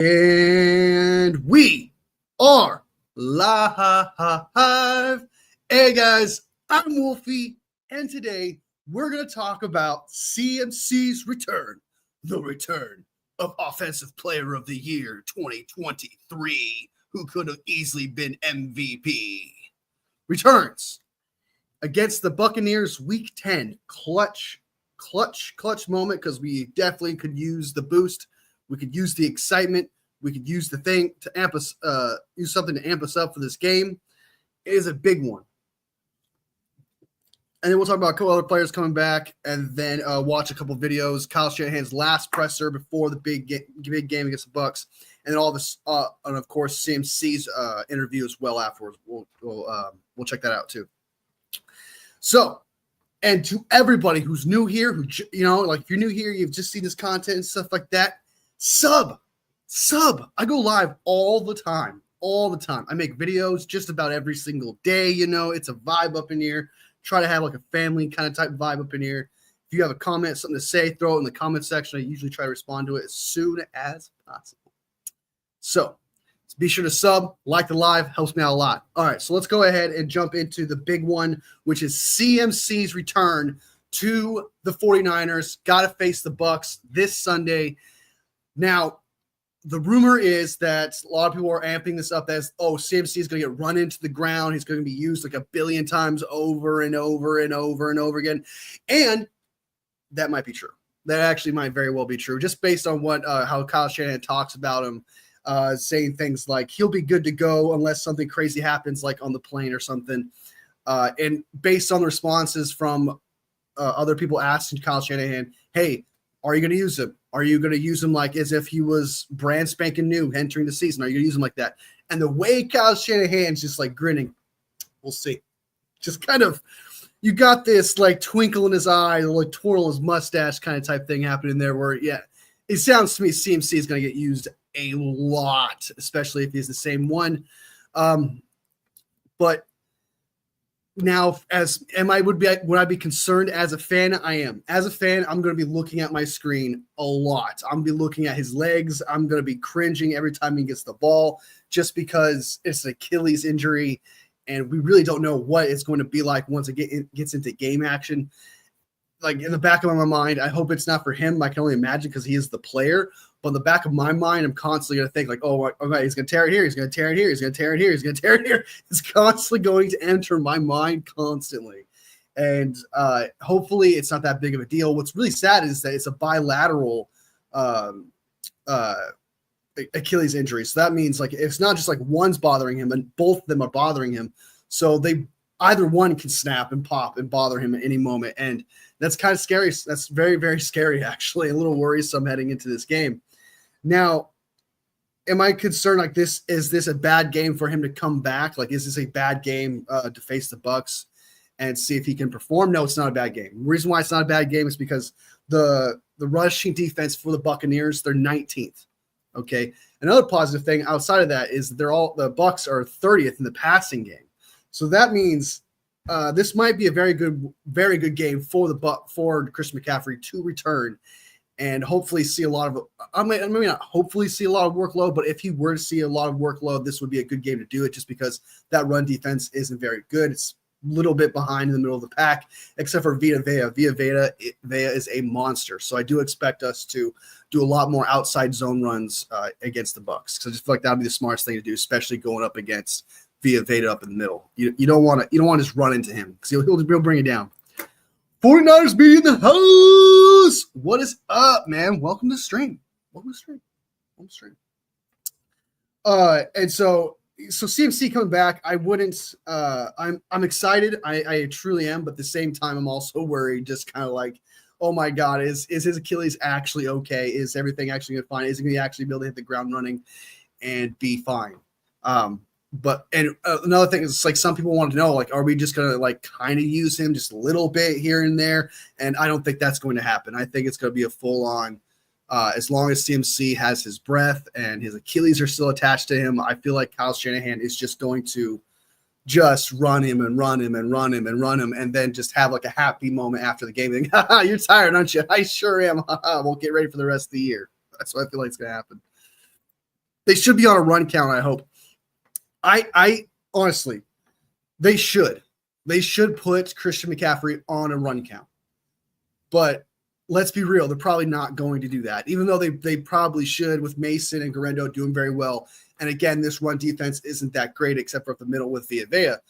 And we are live. Hey guys, I'm Wolfie, and today we're going to talk about CMC's return, the return of Offensive Player of the Year 2023, who could have easily been MVP. Returns against the Buccaneers Week 10, clutch moment, because we definitely could use the boost. We could use the excitement. We could use the thing to amp us, use something to amp us up for this game. It is a big one. And then we'll talk about a couple other players coming back, and then watch a couple videos. Kyle Shanahan's last presser before the big game against the Bucs, and then all this, and of course CMC's interview as well afterwards. We'll check that out too. So, and to everybody who's new here, who like if you're new here, you've just seen this content and stuff like that. Sub. I go live all the time. I make videos just about every single day. It's a vibe up in here. Try to have like a family kind of type vibe up in here. If you have a comment, something to say, throw it in the comment section. I usually try to respond to it as soon as possible. So be sure to sub, like the live, helps me out a lot. All right, so let's go ahead and jump into the big one, which is CMC's return to the 49ers. Got to face the Bucs this Sunday. Now, the rumor is that a lot of people are amping this up as, CMC is going to get run into the ground. He's going to be used like a billion times over and over and over and over again. And that might be true. That actually might very well be true, just based on what how Kyle Shanahan talks about him, saying things like he'll be good to go unless something crazy happens, like on the plane or something. And based on the responses from other people asking Kyle Shanahan, hey, are you going to use him? Are you going to use him like as if he was brand spanking new entering the season? Are you going to use him like that? And the way Kyle Shanahan's just like grinning, we'll see. Just kind of, you got this like twinkle in his eye, like twirl his mustache kind of type thing happening there where, yeah, it sounds to me CMC is going to get used a lot, especially if he's the same one. But now, would I be concerned as a fan? I am. As a fan, I'm going to be looking at my screen a lot. I'm going to be looking at his legs. I'm going to be cringing every time he gets the ball, just because it's an Achilles injury, and we really don't know what it's going to be like once it gets into game action. Like in the back of my mind, I hope it's not for him. I can only imagine because he is the player. But in the back of my mind, I'm constantly going to think like, he's going to tear it here. He's going to tear it here. He's going to tear it here. He's going to tear it here. It's constantly going to enter my mind constantly. And hopefully it's not that big of a deal. What's really sad is that it's a bilateral Achilles injury. So that means like it's not just like one's bothering him, and both of them are bothering him. So either one can snap and pop and bother him at any moment. And that's kind of scary. That's very, very scary, actually. A little worrisome heading into this game. Now, am I concerned like this? Is this a bad game for him to come back? Like, is this a bad game to face the Bucs and see if he can perform? No, it's not a bad game. The reason why it's not a bad game is because the rushing defense for the Buccaneers, they're 19th. Okay. Another positive thing outside of that is the Bucs are 30th in the passing game. So that means this might be a very good game for Christian McCaffrey to return and hopefully see a lot of. Maybe not hopefully see a lot of workload, but if he were to see a lot of workload, this would be a good game to do it, just because that run defense isn't very good. It's a little bit behind in the middle of the pack, except for Vita Vea. Vea is a monster, so I do expect us to do a lot more outside zone runs against the Bucs. Because I just feel like that would be the smartest thing to do, especially going up against Vita Vea up in the middle. You don't want to just run into him because he'll bring it down. 49ers be in the house. What is up, man? Welcome to the stream. And so CMC coming back, I wouldn't. I'm excited. I truly am, but at the same time, I'm also worried. Just kind of like, oh my God, is his Achilles actually okay? Is everything actually going to be fine? Is he going to actually be able to hit the ground running and be fine? But another thing is like some people want to know, like, are we just going to like kind of use him just a little bit here and there? And I don't think that's going to happen. I think it's going to be a full on, as long as CMC has his breath and his Achilles are still attached to him. I feel like Kyle Shanahan is just going to just run him and run him and run him and run him, and then just have like a happy moment after the game. And, you're tired, aren't you? I sure am. We'll get ready for the rest of the year. That's what I feel like is going to happen. They should be on a run count, I hope. I honestly, they should. They should put Christian McCaffrey on a run count. But let's be real, they're probably not going to do that, even though they probably should, with Mason and Guerrero doing very well. And again, this run defense isn't that great except for up the middle with Villa.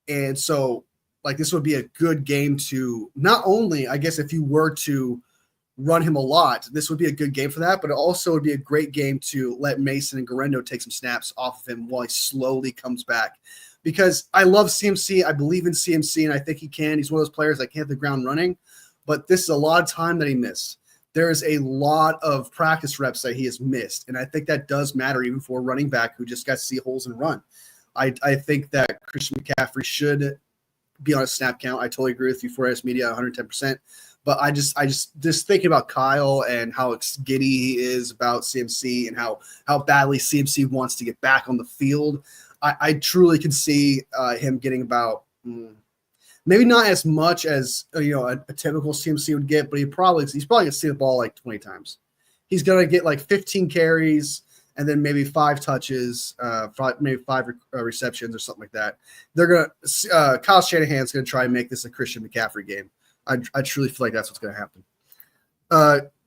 And so, like, this would be a good game to not only, I guess, if you were to run him a lot, this would be a good game for that, but it also would be a great game to let Mason and Guerrero take some snaps off of him while he slowly comes back. Because I love CMC. I believe in CMC, and I think he can. He's one of those players that can hit the ground running. But this is a lot of time that he missed. There is a lot of practice reps that he has missed, and I think that does matter even for a running back who just got to see holes and run. I think that Christian McCaffrey should be on a snap count. I totally agree with you, 4S Media, 110%. But I just thinking about Kyle and how giddy he is about CMC and how badly CMC wants to get back on the field. I truly can see him getting about maybe not as much as a typical CMC would get, but he's probably gonna see the ball like 20 times. He's gonna get like 15 carries and then maybe 5 touches, maybe 5 receptions or something like that. They're gonna Kyle Shanahan's gonna try and make this a Christian McCaffrey game. I truly feel like that's what's gonna happen.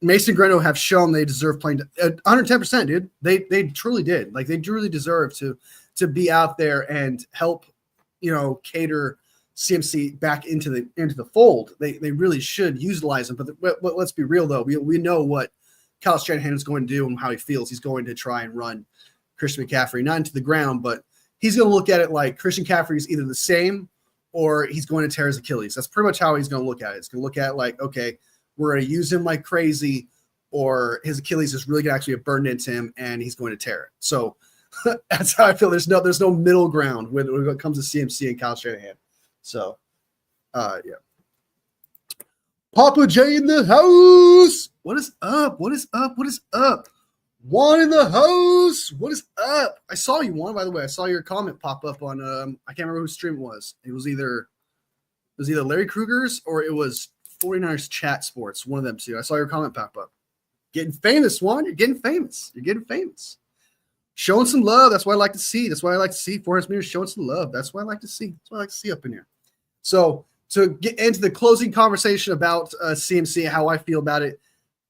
Mason and Guerrero have shown they deserve playing 110%, dude. They truly did. Like, they truly deserve to be out there and help, cater CMC back into the fold. They really should utilize him. But let's be real, though. We know what Kyle Shanahan is going to do and how he feels. He's going to try and run Christian McCaffrey, not into the ground, but he's going to look at it like Christian McCaffrey is either the same or he's going to tear his Achilles. That's pretty much how he's going to look at it. He's going to look at it like, okay, we're going to use him like crazy, or his Achilles is really going to actually get burned into him and he's going to tear it. So that's how I feel. There's no middle ground when it comes to CMC and Kyle Shanahan. So, yeah. Papa J in the house. What is up? What is up? What is up? Juan in the house. What is up? I saw you, Juan, by the way. I saw your comment pop up on I can't remember whose stream it was. It was either Larry Kruger's or it was 49ers Chat Sports. One of them two. I saw your comment pop up. Getting famous, Juan. You're getting famous. You're getting famous. Showing some love. That's what I like to see. That's what I like to see. 400 meters showing some love. That's what I like to see. That's what I like to see up in here. So to get into the closing conversation about CMC, how I feel about it,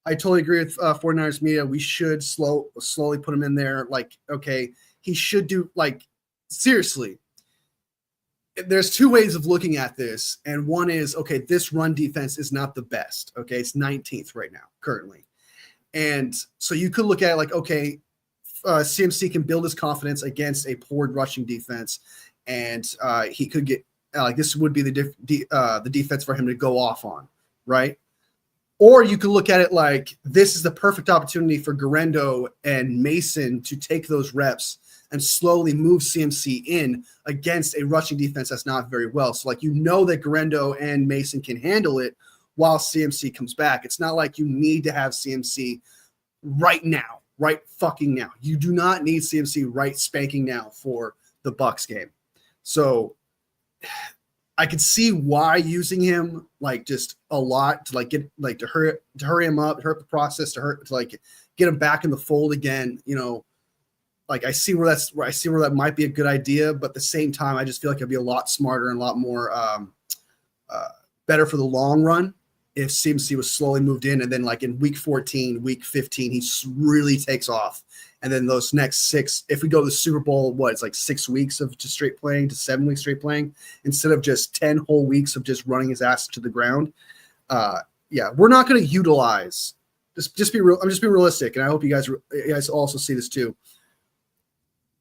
I totally agree with 49ers Media. We should slowly put him in there. Like, okay, he should do, like, seriously. There's 2 ways of looking at this. And one is, okay, this run defense is not the best. Okay, it's 19th right now, currently. And so you could look at it like, okay, CMC can build his confidence against a poor rushing defense, and he could get this would be the defense for him to go off on, right? Or you could look at it like this is the perfect opportunity for Guerrero and Mason to take those reps and slowly move CMC in against a rushing defense that's not very well. So, like, that Guerrero and Mason can handle it while CMC comes back. It's not like you need to have CMC right now. Right fucking now. You do not need CMC right spanking now for the Bucs game. So I could see why using him like just a lot to like get like to hurry him up, hurt the process, to like get him back in the fold again. Like I see where that might be a good idea, but at the same time, I just feel like it'd be a lot smarter and a lot more better for the long run if CMC was slowly moved in, and then like in week 14, week 15, he really takes off. And then those next 6, if we go to the Super Bowl, it's like 6 weeks of just straight playing to 7 weeks straight playing instead of just 10 whole weeks of just running his ass to the ground. Yeah, we're not going to utilize. Just be real. I'm just being realistic, and I hope you guys also see this too.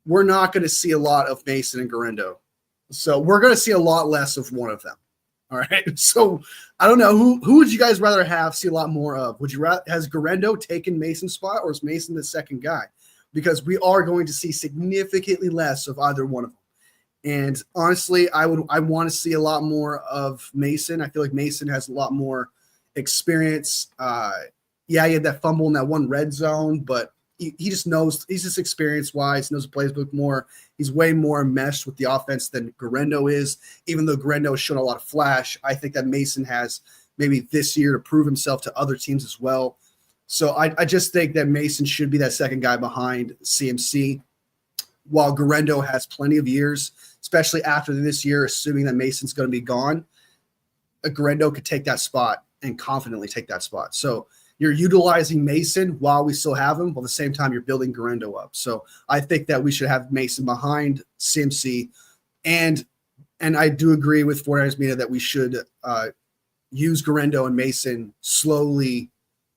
We're not going to see a lot of Mason and Guerrero, so we're going to see a lot less of one of them. All right. So I don't know who would you guys rather see a lot more of? Has Guerrero taken Mason's spot, or is Mason the second guy? Because we are going to see significantly less of either one of them. And honestly, I want to see a lot more of Mason. I feel like Mason has a lot more experience. He had that fumble in that one red zone, but he just knows, he's just experience-wise, knows the playbook more. He's way more meshed with the offense than Guerrero is. Even though Guerrero has shown a lot of flash, I think that Mason has maybe this year to prove himself to other teams as well. So I just think that Mason should be that second guy behind CMC, while Garendo has plenty of years, especially after this year, assuming that Mason's going to be gone. Garendo could take that spot and confidently take that spot. So you're utilizing Mason while we still have him, while at the same time you're building Garendo up. So I think that we should have Mason behind CMC, and I do agree with 49ers Media that we should use Garendo and Mason slowly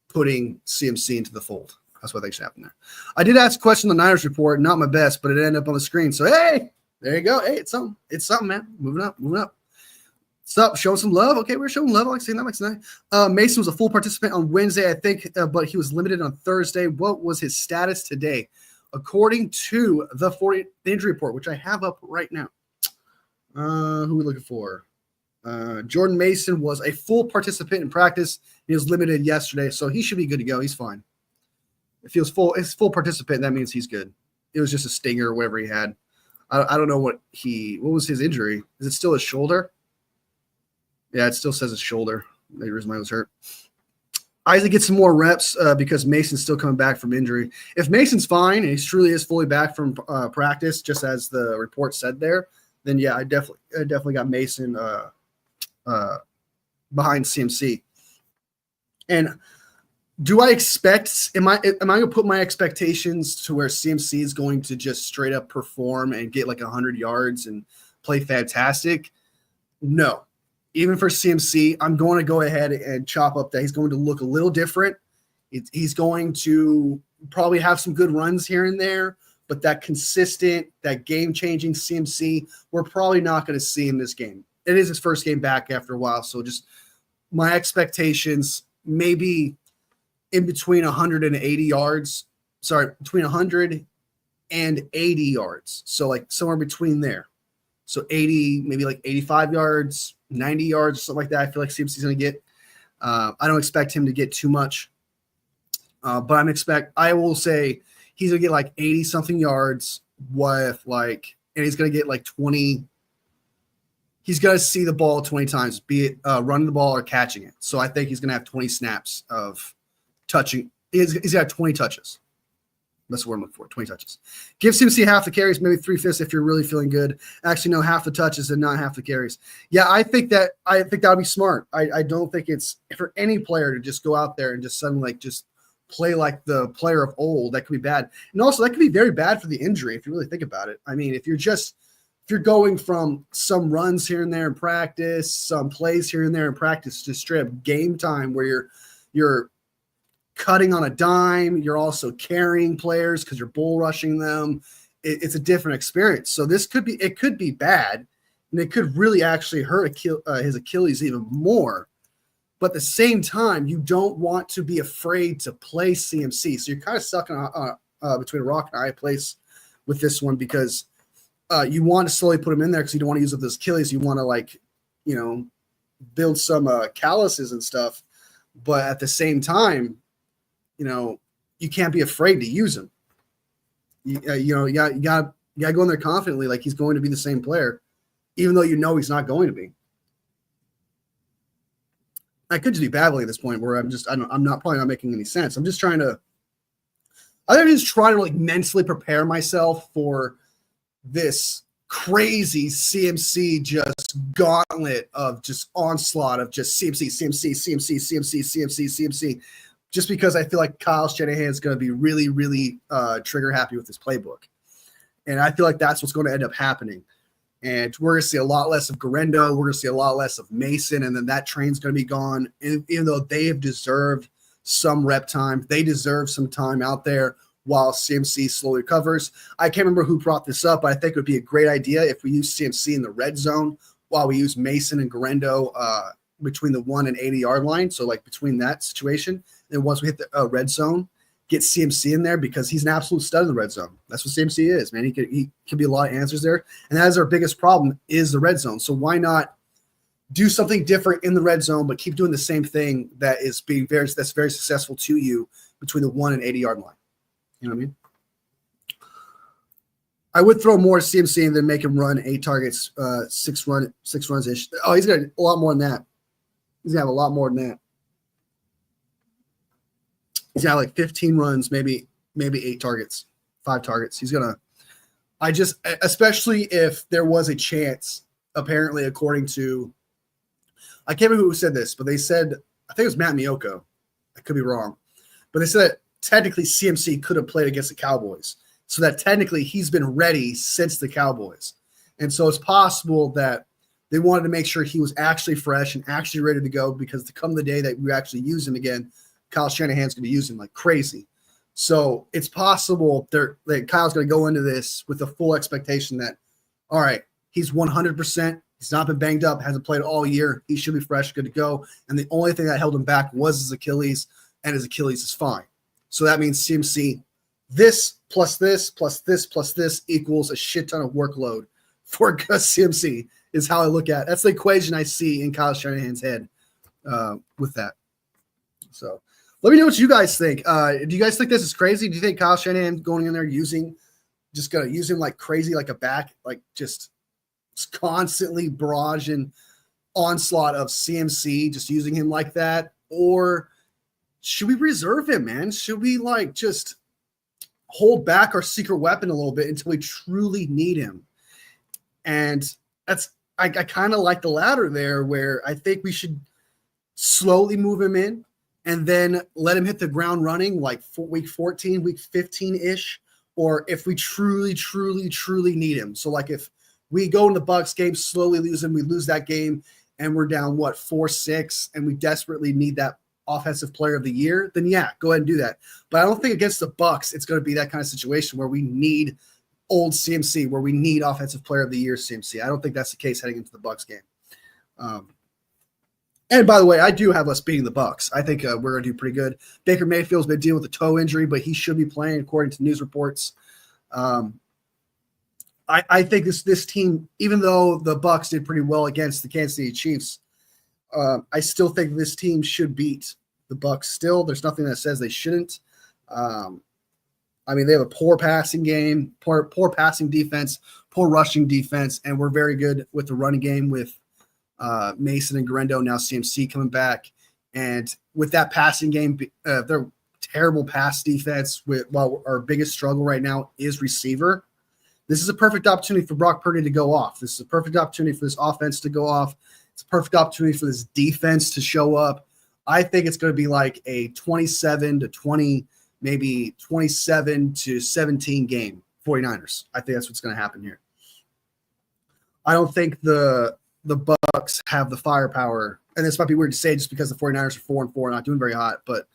putting CMC into the fold. That's what they should happen there. I did ask a question on the Niners report, not my best, but it ended up on the screen. So, hey, there you go. Hey, it's something. It's something, man. Moving up. What's up? Showing some love. Okay, we're showing love. I like seeing that. Like Mason was a full participant on Wednesday, I think, but he was limited on Thursday. What was his status today? According to the injury report, which I have up right now. Who are we looking for? Jordan Mason was a full participant in practice. He was limited yesterday, so he should be good to go. He's fine. If he was full participant, that means he's good. It was just a stinger or whatever he had. I don't know what was his injury. Is it still his shoulder? Yeah, it still says his shoulder. Maybe his mind was hurt. Isaac gets some more reps because Mason's still coming back from injury. If Mason's fine and he truly is fully back from practice, just as the report said there, then yeah, I definitely got Mason behind CMC. And do I expect? Am I going to put my expectations to where CMC is going to just straight up perform and get like 100 yards and play fantastic? No. Even for CMC, I'm going to go ahead and chop up that he's going to look a little different. He's going to probably have some good runs here and there, but that consistent, that game-changing CMC, we're probably not going to see in this game. It is his first game back after a while, so just my expectations maybe in between 180 yards. Sorry, between 100 and 80 yards. So like somewhere between there. So 80, maybe like 85 yards, 90 yards, something like that. I feel like CMC's going to get. I don't expect him to get too much, but I will say he's going to get like 80 something yards with and he's going to get like 20. He's going to see the ball 20 times, be it running the ball or catching it. So I think he's going to have 20 snaps of touching. He's going to have 20 touches. That's what I'm looking for, 20 touches. Give CMC half the carries, maybe 3/5 if you're really feeling good. Actually, no, half the touches and not half the carries. Yeah, I think that would be smart. I don't think it's for any player to just go out there and just suddenly just play like the player of old. That could be bad. And also that could be very bad for the injury if you really think about it. I mean, if you're going from some runs here and there in practice, some plays here and there in practice to straight up game time where you're cutting on a dime, you're also carrying players because you're bull rushing them. It's a different experience. So it could be bad, and it could really actually hurt his Achilles even more. But at the same time, you don't want to be afraid to play CMC. So you're kind of stuck between a rock and a hard place with this one because you want to slowly put him in there because you don't want to use up those Achilles. You want to build some calluses and stuff. But at the same time, you can't be afraid to use him. You got to go in there confidently, like he's going to be the same player, even though he's not going to be. I could just be babbling at this point where I'm probably not making any sense. I'm just trying to mentally prepare myself for this crazy CMC just gauntlet of just onslaught of just CMC. Just because I feel like Kyle Shanahan is going to be really, really trigger happy with his playbook. And I feel like that's what's going to end up happening. And we're going to see a lot less of Garendo. We're going to see a lot less of Mason. And then that train's going to be gone. And even though they have deserved some rep time, they deserve some time out there while CMC slowly recovers. I can't remember who brought this up, but I think it would be a great idea if we use CMC in the red zone while we use Mason and Garendo between the 1 and 80-yard line. So between that situation. And once we hit the red zone, get CMC in there because he's an absolute stud in the red zone. That's what CMC is, man. He can be a lot of answers there. And that is our biggest problem is the red zone. So why not do something different in the red zone, but keep doing the same thing that's very successful to you between the 1 and 80-yard line. You know what I mean? I would throw more CMC and then make him run 8 targets, 6 runs-ish. Oh, he's got a lot more than that. He's going to have a lot more than that. He's got like 15 runs, maybe 8 targets, 5 targets. He's gonna. Especially if there was a chance, apparently, according to, I can't remember who said this, but they said, I think it was Matt Miyoko. I could be wrong, but they said that technically CMC could have played against the Cowboys, so that technically he's been ready since the Cowboys, and so it's possible that they wanted to make sure he was actually fresh and actually ready to go, because to come the day that we actually use him again, Kyle Shanahan's going to be using him like crazy. So it's possible that Kyle's going to go into this with the full expectation that, all right, he's 100%. He's not been banged up, hasn't played all year. He should be fresh, good to go. And the only thing that held him back was his Achilles, and his Achilles is fine. So that means CMC, this plus this plus this plus this equals a shit ton of workload for CMC is how I look at it. That's the equation I see in Kyle Shanahan's head with that. So let me know what you guys think. Do you guys think this is crazy? Do you think Kyle Shanahan going in there just going to use him like crazy, like a back, like just constantly barrage and onslaught of CMC, just using him like that? Or should we reserve him, man? Should we like just hold back our secret weapon a little bit until we truly need him? And I kind of like the latter there, where I think we should slowly move him in and then let him hit the ground running like week 14, week 15-ish, or if we truly, truly, truly need him. So like if we go in the Bucs game, slowly lose him, we lose that game, and we're down, 4-6, and we desperately need that offensive player of the year, then yeah, go ahead and do that. But I don't think against the Bucs it's going to be that kind of situation where we need old CMC, where we need offensive player of the year CMC. I don't think that's the case heading into the Bucs game. And by the way, I do have us beating the Bucs. I think we're going to do pretty good. Baker Mayfield's been dealing with a toe injury, but he should be playing according to news reports. I think this team, even though the Bucs did pretty well against the Kansas City Chiefs, I still think this team should beat the Bucs. Still, there's nothing that says they shouldn't. I mean, they have a poor passing game, poor passing defense, poor rushing defense, and we're very good with the running game with Mason and Garendo, now CMC coming back. And with that passing game, they're terrible pass defense. While our biggest struggle right now is receiver, this is a perfect opportunity for Brock Purdy to go off. This is a perfect opportunity for this offense to go off. It's a perfect opportunity for this defense to show up. I think it's going to be like a 27-20, maybe 27-17 game, 49ers. I think that's what's going to happen here. I don't think the Bucs have the firepower, and this might be weird to say just because the 49ers are 4-4, not doing very hot, but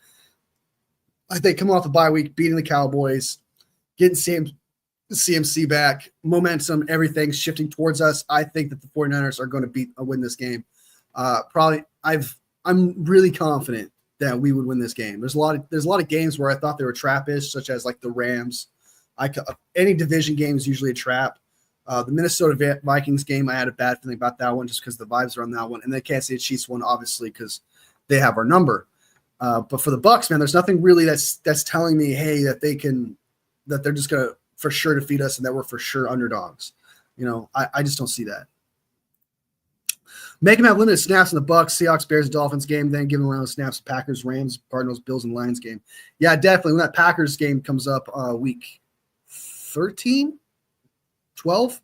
I think coming off the bye week, beating the Cowboys, getting CMC back, momentum, everything's shifting towards us. I think that the 49ers are going to win this game. I'm really confident that we would win this game. There's a lot of games where I thought they were trappish, such as like the Rams. Any division game is usually a trap. The Minnesota Vikings game, I had a bad feeling about that one just because the vibes are on that one, and the Kansas City Chiefs one, obviously, because they have our number. But for the Bucs, man, there's nothing really that's telling me, hey, that they're just gonna for sure defeat us and that we're for sure underdogs. You know, I just don't see that. Make him have limited snaps in the Bucs, Seahawks, Bears, Dolphins game, then give him around snaps Packers, Rams, Cardinals, Bills, and Lions game. Yeah, definitely. When that Packers game comes up week 13, 12,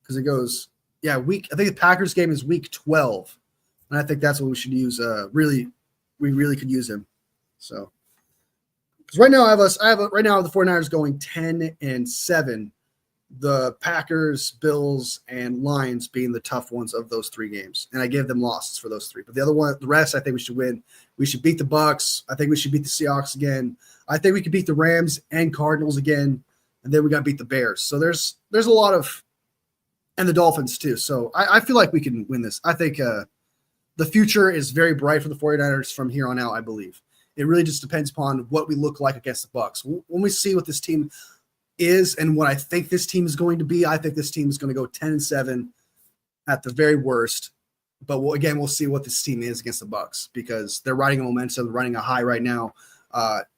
because it goes, I think the Packers game is week 12, and I think that's what we should use. We really could use him. So, because right now right now the 49ers going 10-7. The Packers, Bills, and Lions being the tough ones of those three games. And I gave them losses for those three. But the rest, I think we should win. We should beat the Bucs. I think we should beat the Seahawks again. I think we could beat the Rams and Cardinals again. And then we got to beat the Bears. So there's a lot of – and the Dolphins too. So I feel like we can win this. I think the future is very bright for the 49ers from here on out, I believe. It really just depends upon what we look like against the Bucs. When we see what this team – is and what I think this team is going to be. I think this team is going to go 10-7 at the very worst. But we'll see what this team is against the Bucs because they're riding a momentum, they're running a high right now.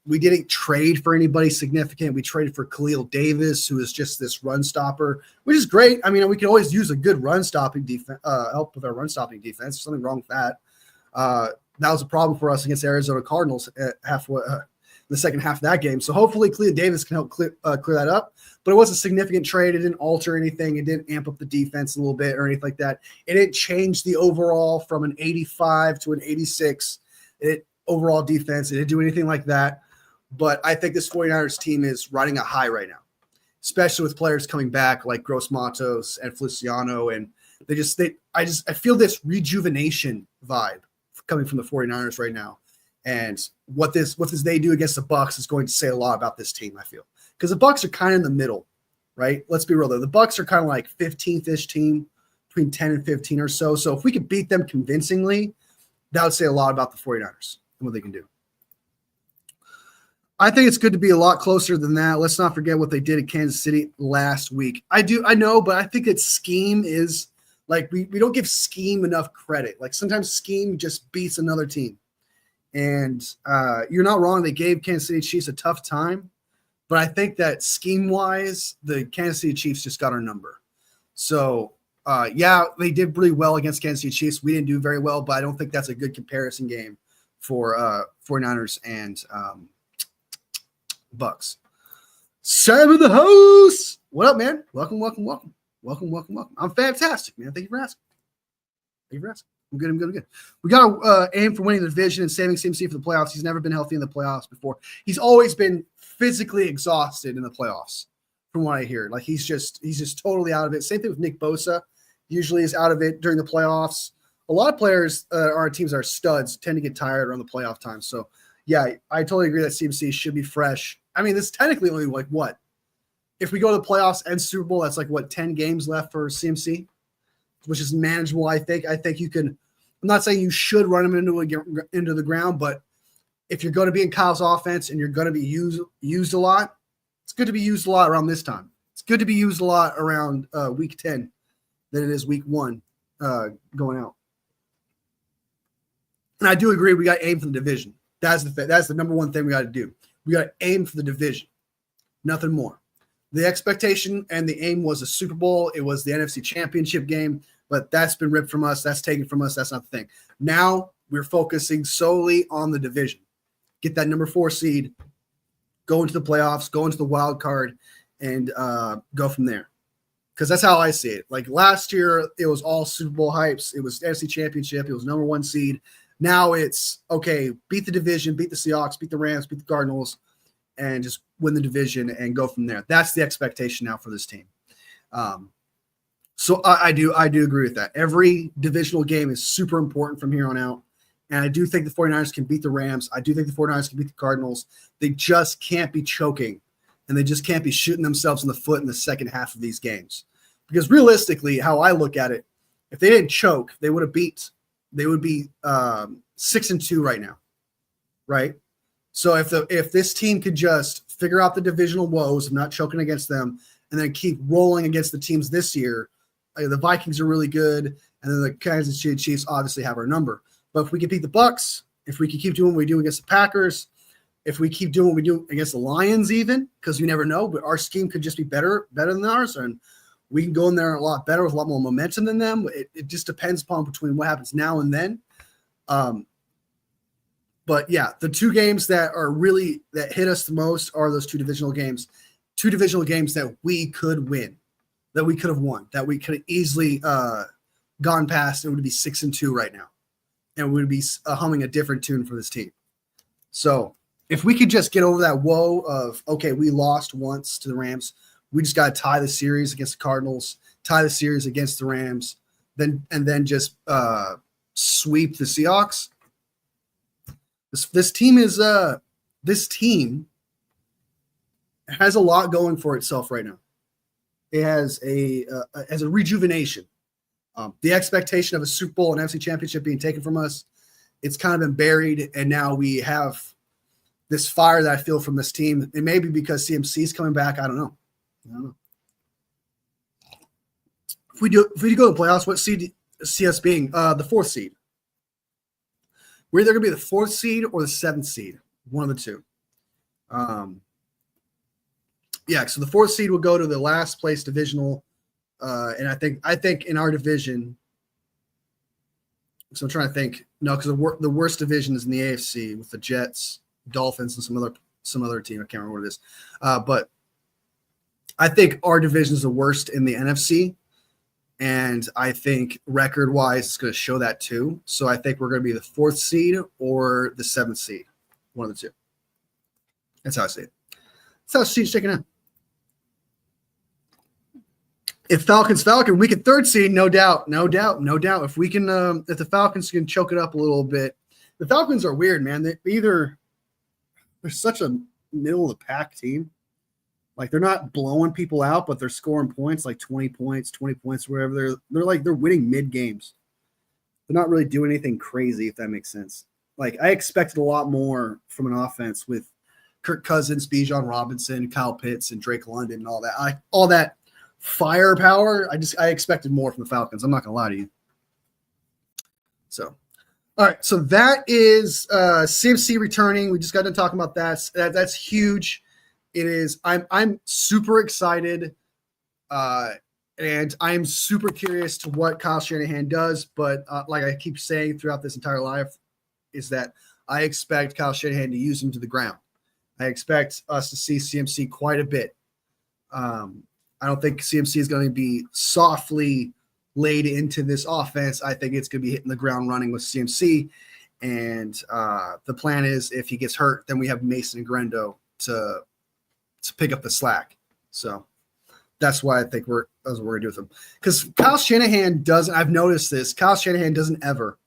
We didn't trade for anybody significant. We traded for Khalil Davis, who is just this run stopper, which is great. I mean, we can always use a good run stopping defense, help with our run stopping defense. There's something wrong with that. That was a problem for us against the Arizona Cardinals at halfway. the second half of that game. So hopefully Cleo Davis can help clear that up. But it wasn't a significant trade. It didn't alter anything. It didn't amp up the defense a little bit or anything like that. It didn't change the overall from an 85 to an 86 overall defense. It didn't do anything like that. But I think this 49ers team is riding a high right now, especially with players coming back like Gross Matos and Feliciano. And I feel this rejuvenation vibe coming from the 49ers right now. And what they do against the Bucs is going to say a lot about this team, I feel. Because the Bucs are kind of in the middle, right? Let's be real, though. The Bucs are kind of like 15th-ish team, between 10 and 15 or so. So if we could beat them convincingly, that would say a lot about the 49ers and what they can do. I think it's good to be a lot closer than that. Let's not forget what they did at Kansas City last week. I know, but I think that scheme is like we don't give scheme enough credit. Like sometimes scheme just beats another team. And you're not wrong. They gave Kansas City Chiefs a tough time. But I think that scheme-wise, the Kansas City Chiefs just got our number. So, they did pretty well against Kansas City Chiefs. We didn't do very well, but I don't think that's a good comparison game for 49ers and Bucs. Sam in the house! What up, man? Welcome. I'm fantastic, man. Thank you for asking. I'm good. We got to aim for winning the division and saving CMC for the playoffs. He's never been healthy in the playoffs before. He's always been physically exhausted in the playoffs, from what I hear. Like he's just totally out of it. Same thing with Nick Bosa. Usually is out of it during the playoffs. A lot of players on our teams are studs, tend to get tired around the playoff time. So, yeah, I totally agree that CMC should be fresh. I mean, this is technically only like what? If we go to the playoffs and Super Bowl, that's like what, 10 games left for CMC, which is manageable, I think. I think you can – I'm not saying you should run him into the ground, but if you're going to be in Kyle's offense and you're going to be used a lot, it's good to be used a lot around this time. It's good to be used a lot around week 10 than it is week 1 going out. And I do agree we got to aim for the division. That's the number one thing we got to do. We got to aim for the division, nothing more. The expectation and the aim was a Super Bowl. It was the NFC Championship game, but that's been ripped from us. That's taken from us. That's not the thing. Now we're focusing solely on the division. Get that number 4 seed, go into the playoffs, go into the wild card, and go from there. Because that's how I see it. Like last year, it was all Super Bowl hypes. It was NFC Championship. It was number 1 seed. Now it's, okay, beat the division, beat the Seahawks, beat the Rams, beat the Cardinals, and just win the division and go from there. That's the expectation now for this team. So I do agree with that. Every divisional game is super important from here on out. And I do think the 49ers can beat the Rams. I do think the 49ers can beat the Cardinals. They just can't be choking, and they just can't be shooting themselves in the foot in the second half of these games. Because realistically, how I look at it, if they didn't choke, they would be 6-2 right now, right? So if this team could just figure out the divisional woes of not choking against them and then keep rolling against the teams this year, the Vikings are really good, and then the Kansas City Chiefs obviously have our number. But if we can beat the Bucs, if we can keep doing what we do against the Packers, if we keep doing what we do against the Lions even, because you never know, but our scheme could just be better than ours, and we can go in there a lot better with a lot more momentum than them. It just depends upon between what happens now and then. But yeah, the 2 games that hit us the most are those 2 divisional games. 2 divisional games that we could win, that we could have won, that we could have easily gone past. It would be 6-2 right now, and we would be humming a different tune for this team. So if we could just get over that woe of, okay, we lost once to the Rams, we just got to tie the series against the Cardinals, tie the series against the Rams, and then just sweep the Seahawks. This team has a lot going for itself right now. It has a rejuvenation. The expectation of a Super Bowl and NFC Championship being taken from us, it's kind of been buried, and now we have this fire that I feel from this team. It may be because CMC is coming back. I don't know. If we go to the playoffs, what seed see us being? The 4th seed. We're either going to be the 4th seed or the 7th seed, one of the 2. So the 4th seed will go to the last place divisional, and I think in our division. So I'm trying to think. No, because the worst division is in the AFC with the Jets, Dolphins, and some other some other team. I can't remember what it is. But I think our division is the worst in the NFC. And I think record-wise, it's going to show that too. So I think we're going to be the 4th seed or the 7th seed. One of the two. That's how I see it. That's how it's shaking out. If Falcon, we can 3rd seed, no doubt. If we can, if the Falcons can choke it up a little bit. The Falcons are weird, man. They're such a middle of the pack team. Like, they're not blowing people out, but they're scoring points, like 20 points, wherever. They're winning mid games. They're not really doing anything crazy, if that makes sense. Like, I expected a lot more from an offense with Kirk Cousins, Bijan Robinson, Kyle Pitts, and Drake London, and all that. All that firepower. I expected more from the Falcons. I'm not gonna lie to you. So, all right. So that is CMC returning. We just got done talking about that. That's huge. It is. I'm super excited, and I'm super curious to what Kyle Shanahan does. But like I keep saying throughout this entire life, is that I expect Kyle Shanahan to use him to the ground. I expect us to see CMC quite a bit. I don't think CMC is going to be softly laid into this offense. I think it's going to be hitting the ground running with CMC. And the plan is, if he gets hurt, then we have Mason and Grendo to pick up the slack. So that's why I think that's what we're going to do with him. Because Kyle Shanahan doesn't – I've noticed this. Kyle Shanahan doesn't ever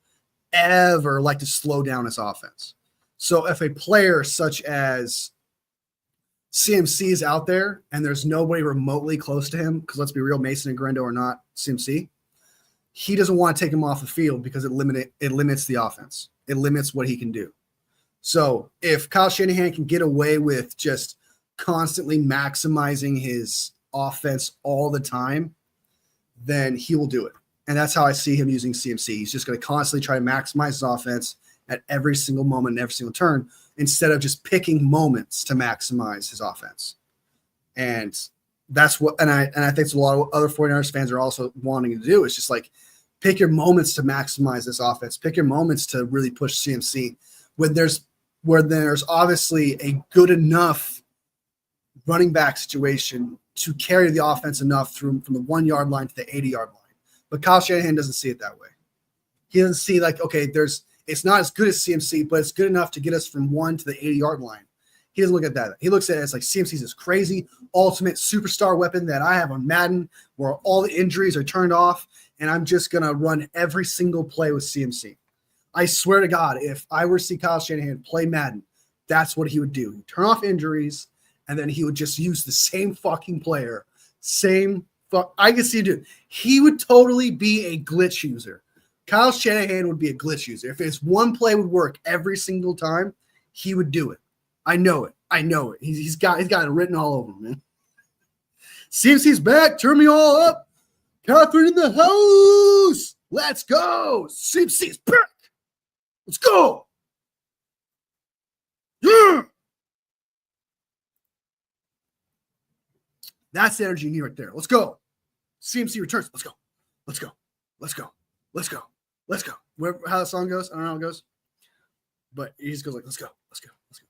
like to slow down his offense. So if a player such as CMC is out there and there's nobody remotely close to him, because let's be real, Mason and Grendo are not CMC, he doesn't want to take him off the field because it limits the offense. It limits what he can do. So if Kyle Shanahan can get away with just constantly maximizing his offense all the time, then he will do it. And that's how I see him using CMC. He's just going to constantly try to maximize his offense at every single moment and every single turn, instead of just picking moments to maximize his offense. And that's what, and I think it's a lot of other 49ers fans are also wanting to do. It's just like, pick your moments to maximize this offense. Pick your moments to really push CMC when there's obviously a good enough running back situation to carry the offense enough from the 1 yard line to the 80-yard line. But Kyle Shanahan doesn't see it that way. He doesn't see like, okay, it's not as good as CMC, but it's good enough to get us from 1 to the 80-yard line. He doesn't look at that. He looks at it as like, CMC's this crazy ultimate superstar weapon that I have on Madden, where all the injuries are turned off, and I'm just going to run every single play with CMC. I swear to God, if I were to see Kyle Shanahan play Madden, that's what he would do. He'd turn off injuries, and then he would just use the same fucking player. I can see him do it. He would totally be a glitch user. Kyle Shanahan would be a glitch user. If his one play would work every single time, he would do it. I know it. He's got it written all over him, man. CMC's back. Turn me all up. Catherine in the house. Let's go. CMC's back. Let's go. Yeah. That's the energy you need right there. Let's go. CMC returns. Let's go. Let's go. Let's go. Let's go. Let's go. How the song goes, I don't know how it goes, but he just goes like, let's go. Let's go. Let's go.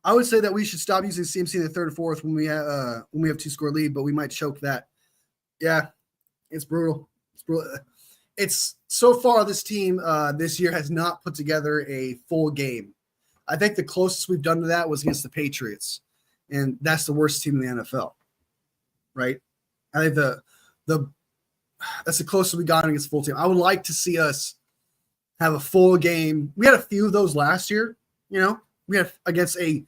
I would say that we should stop using CMC in the 3rd or 4th when we have 2-score lead, but we might choke that. Yeah, it's brutal. It's brutal. It's so far this team this year has not put together a full game. I think the closest we've done to that was against the Patriots, and that's the worst team in the NFL, right? I think that's the closest we got against full team. I would like to see us have a full game. We had a few of those last year, we had against a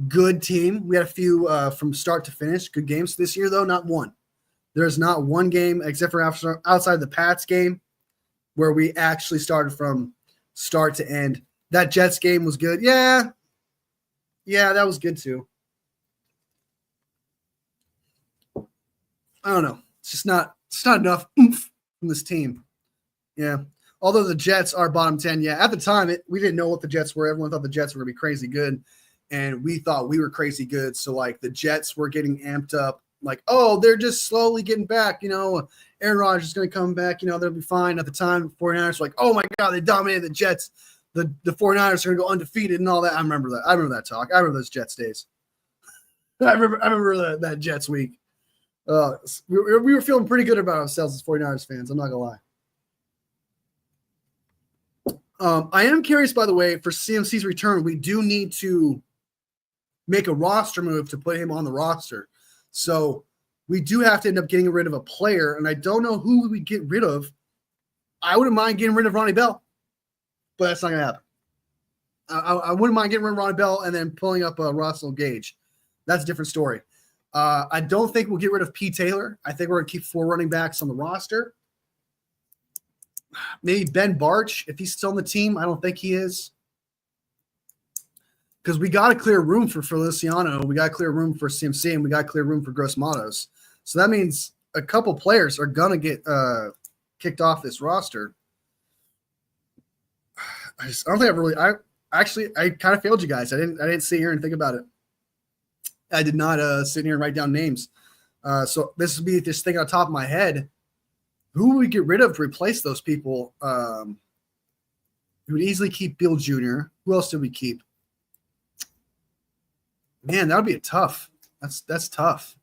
good team. We had a few from start to finish, good games. This year, though, not one. There's not one game, except for outside the Pats game, where we actually started from start to end. That Jets game was good. Yeah, that was good too. I don't know. It's not enough oomph from this team. Yeah. Although the Jets are bottom 10. Yeah. At the time, we didn't know what the Jets were. Everyone thought the Jets were going to be crazy good. And we thought we were crazy good. So, like, the Jets were getting amped up. Like, oh, they're just slowly getting back. Aaron Rodgers is going to come back. They'll be fine. At the time, 49ers were like, oh, my God, they dominated the Jets. the 49ers are going to go undefeated and all that. I remember that. I remember that talk. I remember those Jets days. I remember that Jets week. We were feeling pretty good about ourselves as 49ers fans. I'm not going to lie. I am curious, by the way, for CMC's return, we do need to make a roster move to put him on the roster. So we do have to end up getting rid of a player, and I don't know who we get rid of. I wouldn't mind getting rid of Ronnie Bell, but that's not going to happen. I wouldn't mind getting rid of Ronnie Bell and then pulling up Russell Gage. That's a different story. I don't think we'll get rid of P. Taylor. I think we're going to keep 4 running backs on the roster. Maybe Ben Barch, if he's still on the team. I don't think he is. Because we got to clear room for Feliciano. We got to clear room for CMC, and we got to clear room for Gross Matos. So that means a couple players are going to get kicked off this roster. I don't think I kind of failed you guys. I didn't sit here and think about it. I did not sit here and write down names. So this would be this thing on top of my head. Who would we get rid of to replace those people? We would easily keep Bill Jr. Who else did we keep? Man, that would be tough. That's tough.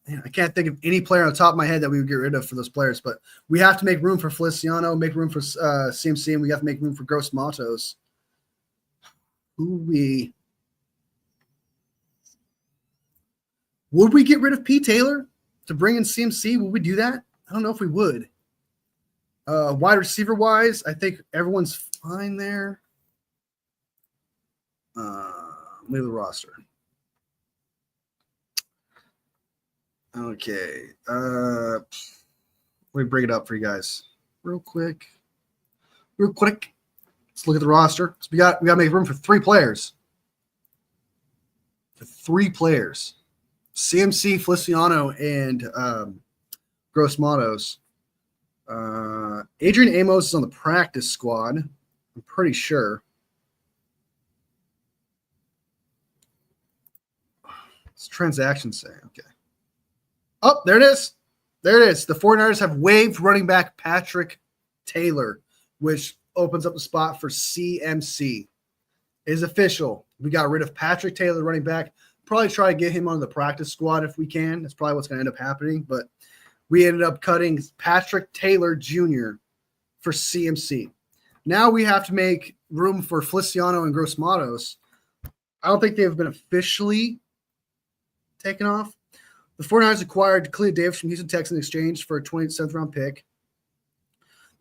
Man, I can't think of any player on the top of my head that we would get rid of for those players, but we have to make room for Feliciano, make room for CMC, and we have to make room for Gross Matos. Would we get rid of P. Taylor to bring in CMC? Would we do that? I don't know if we would. Wide receiver wise, I think everyone's fine there. Leave the roster. Okay. Let me bring it up for you guys real quick. Let's look at the roster. So we got to make room for 3 players. CMC, Feliciano, and Gross Matos. Adrian Amos is on the practice squad. I'm pretty sure. What's transactions say? Okay. Oh, there it is. The 49ers have waived running back Patrick Taylor, which opens up the spot for CMC. It is official. We got rid of Patrick Taylor, running back. Probably try to get him on the practice squad if we can. That's probably what's going to end up happening. But we ended up cutting Patrick Taylor Jr. for CMC. Now we have to make room for Feliciano and Gross Matos. I don't think they have been officially taken off. The 49ers acquired Cleo Davis from Houston Texans in exchange for a 27th round pick.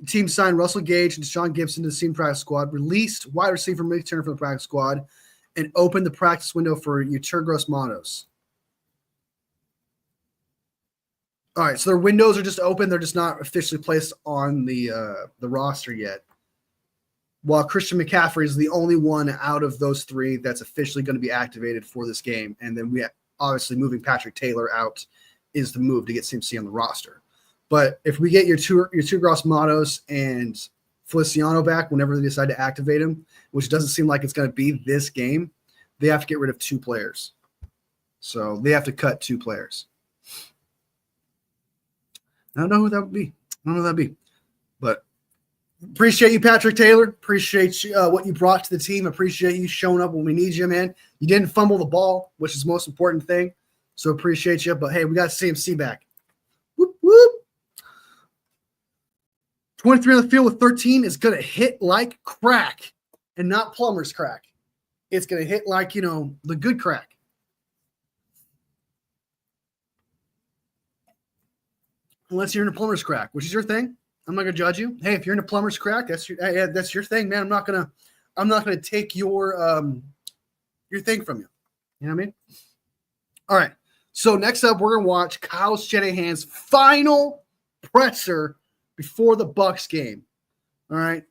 The team signed Russell Gage and Deshaun Gibson to the team practice squad, released wide receiver Mick Turner from the practice squad, and opened the practice window for Yetur Gross Matos. All right, so their windows are just open. They're just not officially placed on the roster yet. While Christian McCaffrey is the only one out of those 3 that's officially going to be activated for this game. And then we obviously moving Patrick Taylor out is the move to get CMC on the roster. But if we get your two Gross Matos and Feliciano back whenever they decide to activate him, which doesn't seem like it's going to be this game, they have to get rid of 2 players. So they have to cut 2 players. I don't know who that would be. But appreciate you, Patrick Taylor. Appreciate you, what you brought to the team. Appreciate you showing up when we need you, man. You didn't fumble the ball, which is the most important thing. So appreciate you. But, hey, we got CMC back. Whoop, whoop. 23 on the field with 13 is going to hit like crack and not plumber's crack. It's going to hit like, the good crack. Unless you're in a plumber's crack, which is your thing. I'm not gonna judge you. Hey, if you're in a plumber's crack, that's your thing, man. I'm not gonna take your thing from you. You know what I mean? All right. So next up, we're gonna watch Kyle Shanahan's final presser before the Bucs game. All right.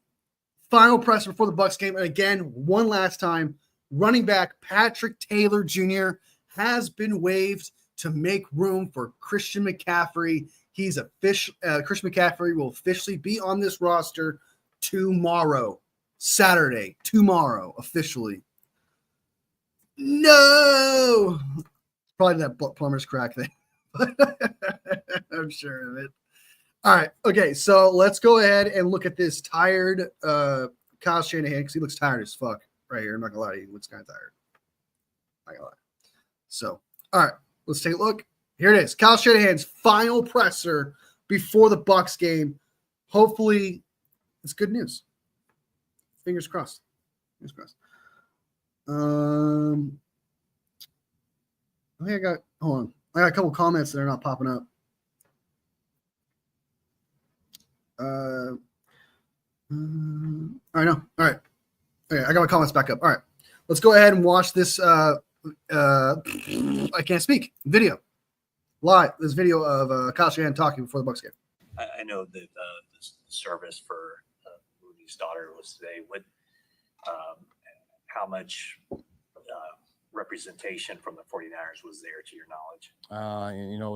Final presser before the Bucs game. And again, one last time, running back Patrick Taylor Jr. has been waived to make room for Christian McCaffrey. Christian McCaffrey will officially be on this roster tomorrow, Saturday, officially. No, probably that plumber's crack thing. I'm sure of it. All right. Okay. So let's go ahead and look at this tired Kyle Shanahan because he looks tired as fuck right here. I'm not gonna lie to you. He looks kind of tired. Not gonna lie. So, all right. Let's take a look. Here it is. Kyle Shanahan's final presser before the Bucs game. Hopefully, it's good news. Fingers crossed. Fingers crossed. I think hold on. I got a couple comments that are not popping up. All right, no. All right. Okay, I got my comments back up. All right. Let's go ahead and watch this I can't speak video. Live. This video of Kyle Shanahan talking before the Bucs game. I know that the service for Mooney's daughter was today. How much representation from the 49ers was there to your knowledge?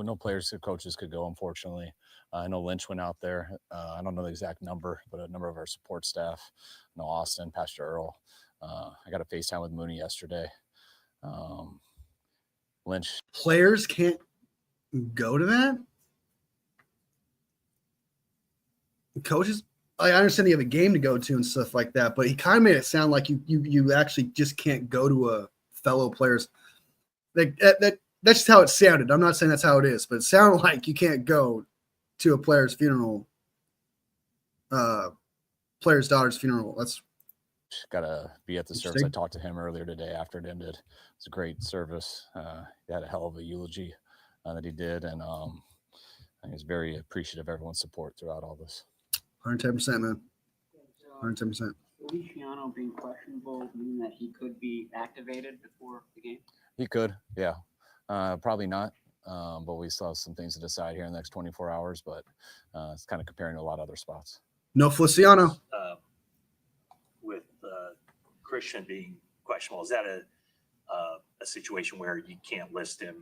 No players or coaches could go, unfortunately. I know Lynch went out there. I don't know the exact number, but a number of our support staff. I know Austin, Pastor Earl. I got a FaceTime with Mooney yesterday. Lynch. Players can't go to that? Coaches? I understand you have a game to go to and stuff like that, but he kind of made it sound like you actually just can't go to a fellow players. That's just how it sounded. I'm not saying that's how it is, but it sounded like you can't go to a player's funeral, player's daughter's funeral. That's gotta be at the service. I talked to him earlier today after it ended. It's a great service. He had a hell of a eulogy that he did, and I was very appreciative of everyone's support throughout all this. 110%, man. 110%. Feliciano being questionable mean that he could be activated before the game? He could, yeah. Probably not, but we still have some things to decide here in the next 24 hours, but it's kind of comparing to a lot of other spots. No Feliciano. With Christian being questionable, is that a situation where you can't list him?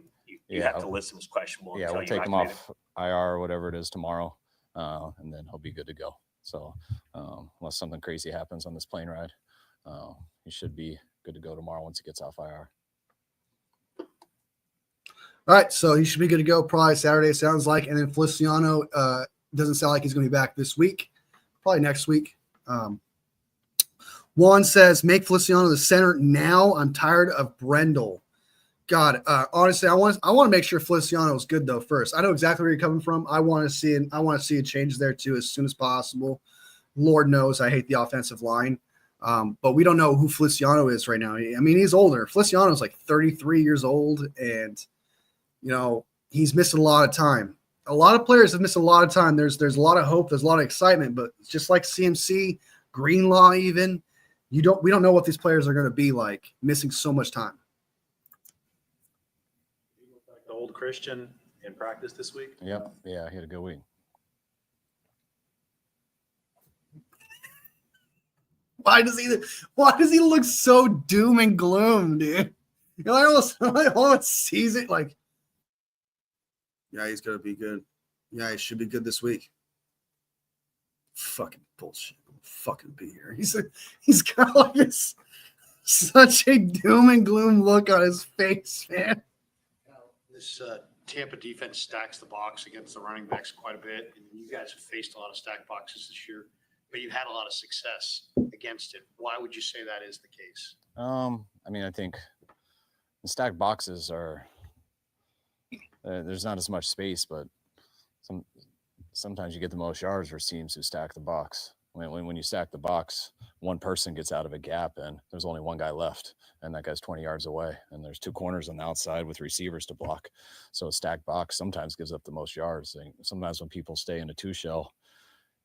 You have to list him as questionable. Yeah, we'll take him off IR or whatever it is tomorrow, and then he'll be good to go. So unless something crazy happens on this plane ride, he should be good to go tomorrow once he gets off IR. All right, so he should be good to go probably Saturday, sounds like. And then Feliciano doesn't sound like he's going to be back this week, probably next week. Juan says, make Feliciano the center now. I'm tired of Brendel. God, honestly, I want to make sure Feliciano is good though. First, I know exactly where you're coming from. I want to see a change there too as soon as possible. Lord knows I hate the offensive line, but we don't know who Feliciano is right now. I mean, he's older. Feliciano is like 33 years old, and he's missing a lot of time. A lot of players have missed a lot of time. There's a lot of hope. There's a lot of excitement, but just like CMC, Greenlaw, even we don't know what these players are going to be like, missing so much time. The old Christian in practice this week. Yep. Yeah, he had a good week. Why does he look so doom and gloom, dude? I almost sees it like, yeah, he's gonna be good. Yeah, he should be good this week. Fucking bullshit. I'll fucking be here. He's got like this such a doom and gloom look on his face, man. This Tampa defense stacks the box against the running backs quite a bit, and you guys have faced a lot of stacked boxes this year, but you've had a lot of success against it. Why would you say that is the case? I think the stacked boxes are there's not as much space, but sometimes you get the most yards for teams who stack the box. When you stack the box, one person gets out of a gap and there's only one guy left, and that guy's 20 yards away, and there's two corners on the outside with receivers to block. So a stacked box sometimes gives up the most yards. And sometimes when people stay in a two shell,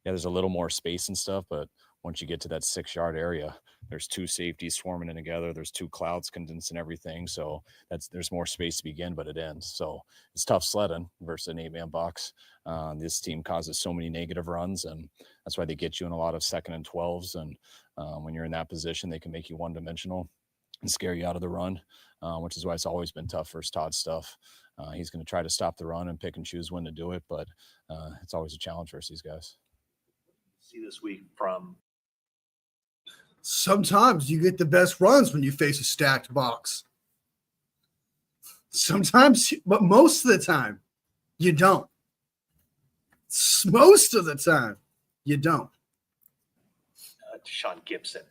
yeah, there's a little more space and stuff, but once you get to that 6-yard area, there's two safeties swarming in together. There's two clouds condensing everything. So there's more space to begin, but it ends. So it's tough sledding versus an 8-man box. This team causes so many negative runs, and that's why they get you in a lot of 2nd and 12s. And when you're in that position, they can make you one-dimensional and scare you out of the run, which is why it's always been tough versus Todd's stuff. He's going to try to stop the run and pick and choose when to do it, but it's always a challenge versus these guys. See this week from. Sometimes you get the best runs when you face a stacked box. Sometimes, but most of the time, you don't. Most of the time, you don't. Sean Gibson,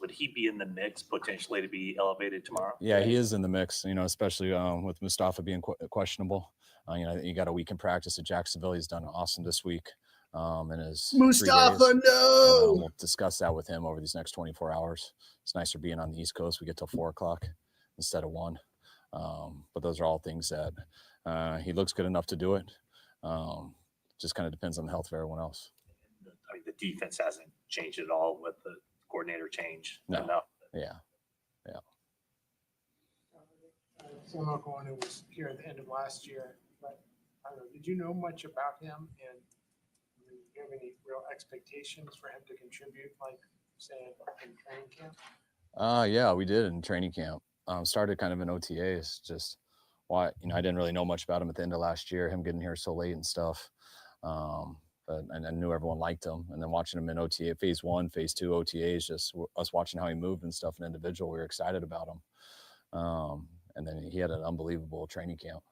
would he be in the mix potentially to be elevated tomorrow? Yeah, he is in the mix, especially with Mustafa being questionable. You got a week in practice at Jacksonville. He's done awesome this week. In his 3 Mustafa, days. no. We'll discuss that with him over these next 24 hours. It's nicer being on the East Coast. We get till 4:00 instead of 1. But those are all things that he looks good enough to do it. Just kind of depends on the health of everyone else. I mean, the defense hasn't changed at all with the coordinator change. No. Enough. Yeah. Sam Okone was here at the end of last year, but I don't know, did you know much about him, and do you have any real expectations for him to contribute, like say in training camp? Yeah, we did in training camp. Started kind of in OTAs, just why, I didn't really know much about him at the end of last year, him getting here so late and stuff. But I knew everyone liked him, and then watching him in OTA, phase 1, phase 2 OTAs, just us watching how he moved and stuff, an individual, we were excited about him. And then he had an unbelievable training camp.